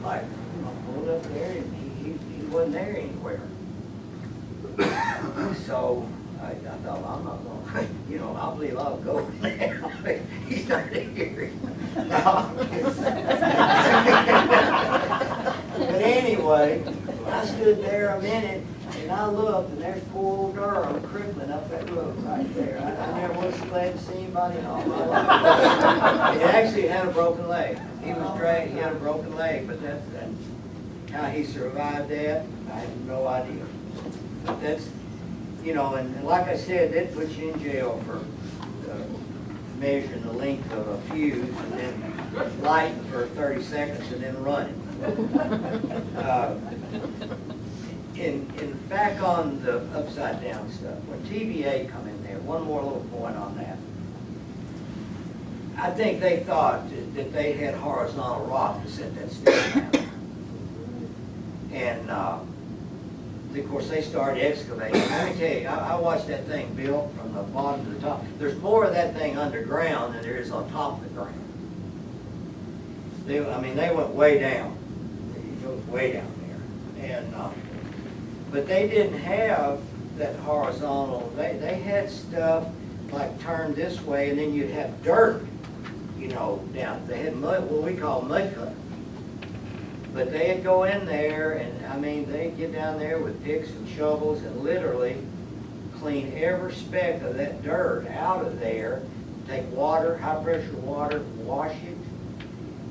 like, I pulled up there, and he wasn't there anywhere. So I thought, well, I'm not going, you know, I believe I'll go now. He's not here. But anyway, I stood there a minute, and I looked, and there's poor old Durham crippling up that road right there. I never was glad to see anybody in all my life. He actually had a broken leg. He was dragged, he had a broken leg, but that's how he survived that, I have no idea. But that's, you know, and like I said, that puts you in jail for measuring the length of a fuse and then lighting for 30 seconds and then running. And back on the upside down stuff, when TVA come in there, one more little point on that. I think they thought that they had horizontal rock to set that stick down. And of course, they started excavating. Let me tell you, I watched that thing built from the bottom to the top. There's more of that thing underground than there is on top of the ground. They went way down. It goes way down there. And but they didn't have that horizontal. They had stuff like turned this way, and then you'd have dirt, you know, down. They had mud, what we call mud cut. But they'd go in there, and I mean, they'd get down there with picks and shovels and literally clean every speck of that dirt out of there, take water, high pressure water, wash it,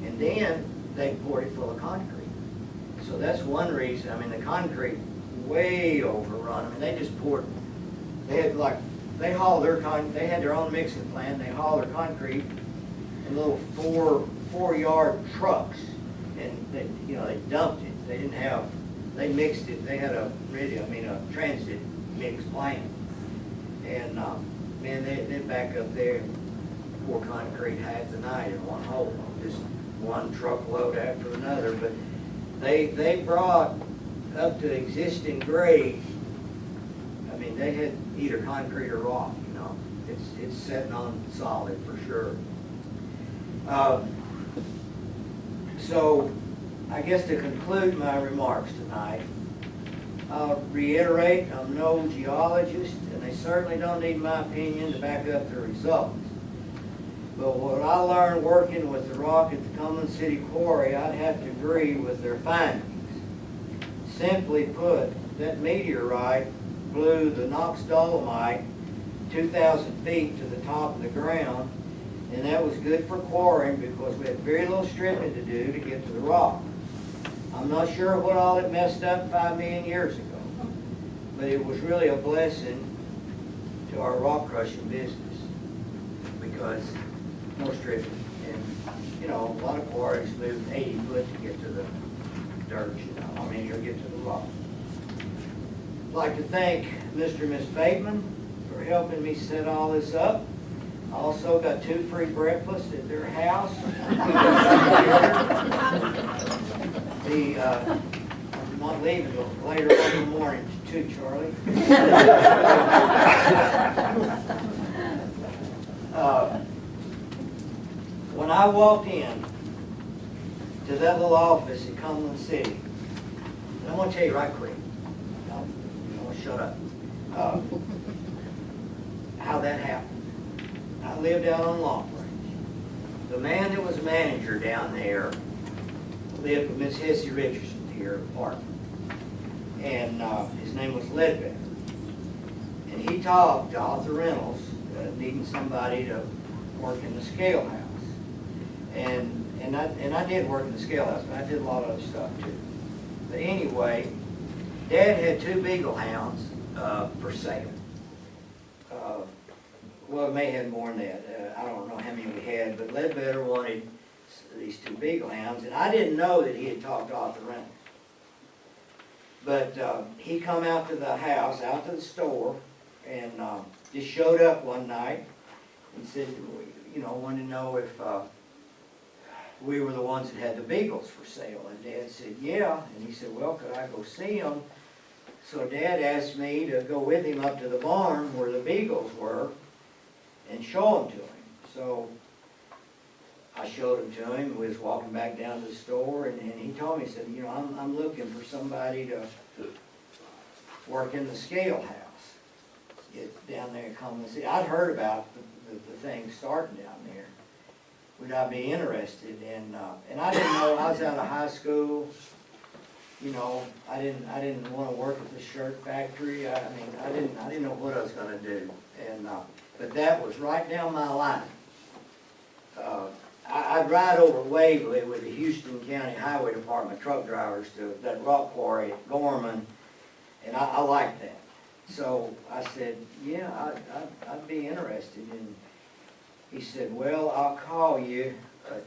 and then they poured it full of concrete. So that's one reason. I mean, the concrete way overrun. I mean, they just poured, they had they hauled they had their own mixing plant, they hauled their concrete in little four-yard trucks. And they dumped it. They didn't have, they mixed it. They had a transit mix plant. And man, they'd back up there and pour concrete half the night in one hole, just one truckload after another. But they brought up to existing grade. I mean, they had either concrete or rock. You know, it's setting on solid for sure. So, I guess to conclude my remarks tonight, I'll reiterate, I'm no geologist, and they certainly don't need my opinion to back up the results. But what I learned working with the rock at the Cumberland City Quarry, I'd have to agree with their findings. Simply put, that meteorite blew the Knox dolomite 2,000 feet to the top of the ground, and that was good for quarrying because we had very little stripping to do to get to the rock. I'm not sure what all it messed up 5 million years ago, but it was really a blessing to our rock crushing business because no stripping. And, you know, a lot of quarries move 80 foot to get to the dirt, you know, I mean, you'll get to the rock. I'd like to thank Mr. and Miss Bateman for helping me set all this up. I also got 2 free breakfasts at their house. I'm not leaving till later on in the morning too, Charlie. When I walked in to that little office in Cumberland City, and I'm going to tell you right quick, I'm going to shut up, how that happened. I lived out on Long Range. The man that was manager down there lived with Miss Hessie Richardson here at the park. And his name was Ledbetter. And he talked to Arthur Reynolds needing somebody to work in the scale house. And I did work in the scale house, but I did a lot of other stuff too. But anyway, Dad had 2 beagle hounds for sale. Well, it may have more than that. I don't know how many we had, but Ledbetter wanted these 2 beagle hounds, and I didn't know that he had talked to Arthur Reynolds. But he come out to the house, out to the store, and just showed up one night and said, you know, wanted to know if we were the ones that had the beagles for sale. And Dad said, yeah. And he said, well, could I go see them? So Dad asked me to go with him up to the barn where the beagles were and show them to him. So I showed them to him. We was walking back down to the store, and he told me, he said, you know, I'm looking for somebody to work in the scale house. Get down there and come and see. I'd heard about the thing starting down there. Would I be interested? And I didn't know. I was out of high school. You know, I didn't want to work at the shirt factory. I mean, I didn't know what I was going to do. And but that was right down my line. I'd ride over Waverly with the Houston County Highway Department truck drivers to that rock quarry at Gorman, and I liked that. So I said, yeah, I'd be interested. And he said, well, I'll call you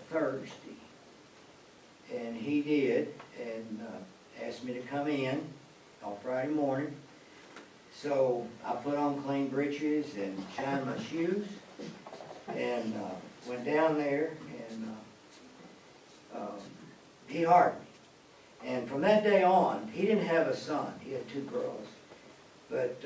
Thursday. And he did, and asked me to come in on Friday morning. So I put on clean breeches and shined my shoes, and went down there, and he hired me. And from that day on, he didn't have a son. He had 2 girls. But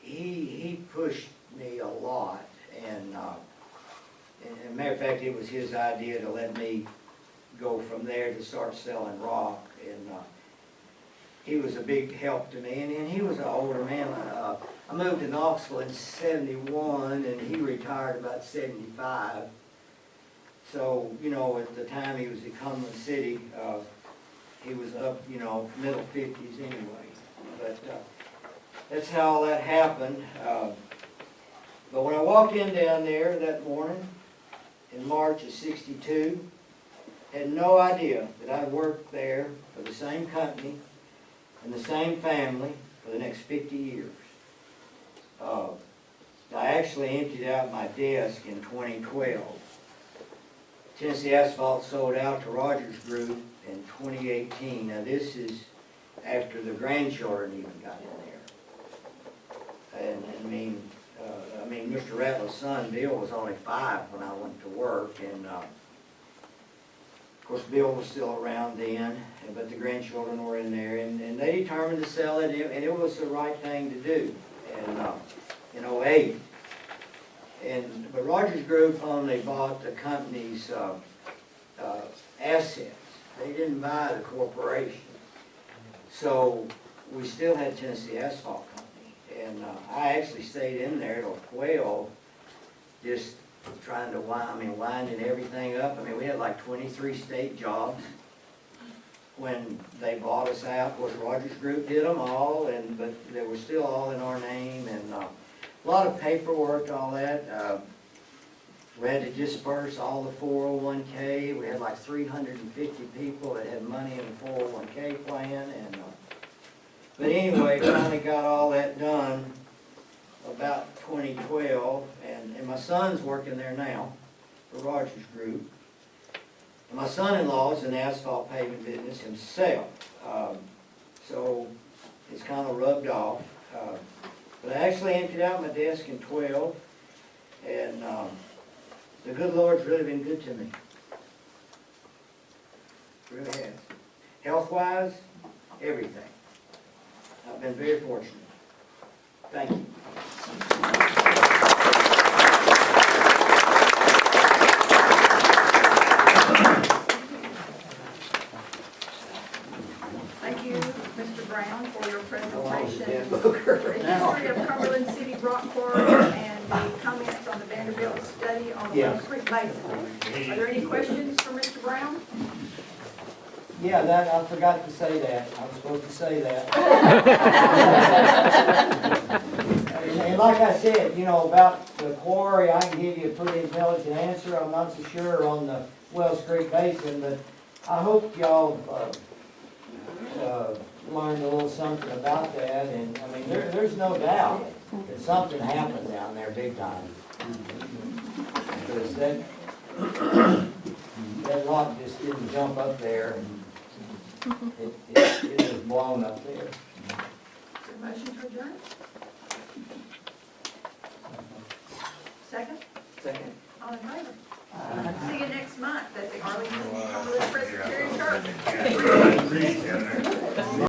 he pushed me a lot. And as a matter of fact, it was his idea to let me go from there to start selling rock. And he was a big help to me. And he was an older man. I moved to Knoxville in '71, and he retired about '75. So, you know, at the time he was at Cumberland City, he was up, you know, middle 50s anyway. But that's how all that happened. But when I walked in down there that morning in March of '62, had no idea that I'd worked there for the same company and the same family for the next 50 years. I actually emptied out my desk in 2012. Tennessee Asphalt sold out to Rogers Group in 2018. Now this is after the grandchildren even got in there. And I mean, Mr. Rattler's son, Bill, was only 5 when I went to work, and of course Bill was still around then, but the grandchildren were in there, and they determined to sell it, and it was the right thing to do. And in '08. But Rogers Group only bought the company's assets. They didn't buy the corporation. So we still had Tennessee Asphalt Company. And I actually stayed in there till 12, just trying to winding everything up. I mean, we had like 23 state jobs when they bought us out. Of course, Rogers Group did them all, but they were still all in our name, and a lot of paperwork, all that. We had to disperse all the 401k. We had like 350 people that had money in the 401k plan, and but anyway, finally got all that done about 2012, and my son's working there now for Rogers Group. And my son-in-law is in the asphalt paving business himself, so it's kind of rubbed off. But I actually emptied out my desk in 12, and the good Lord's really been good to me. Really has. Health-wise, everything. I've been very fortunate. Thank you. Thank you, Mr. Brown, for your presentation. Oh, The history of Cumberland City Rock Quarry and the comments on the Vanderbilt Study on the Wells Creek Basin. Are there any questions for Mr. Brown? Yeah, I forgot to say that. I was supposed to say that. And like I said, about the quarry, I can give you a pretty intelligent answer. I'm not so sure on the Wells Creek Basin, but I hope y'all learned a little something about that. And I mean, there's no doubt that something happened down there big time. Because that rock just didn't jump up there, and it was blown up there. Is there a motion to adjourn?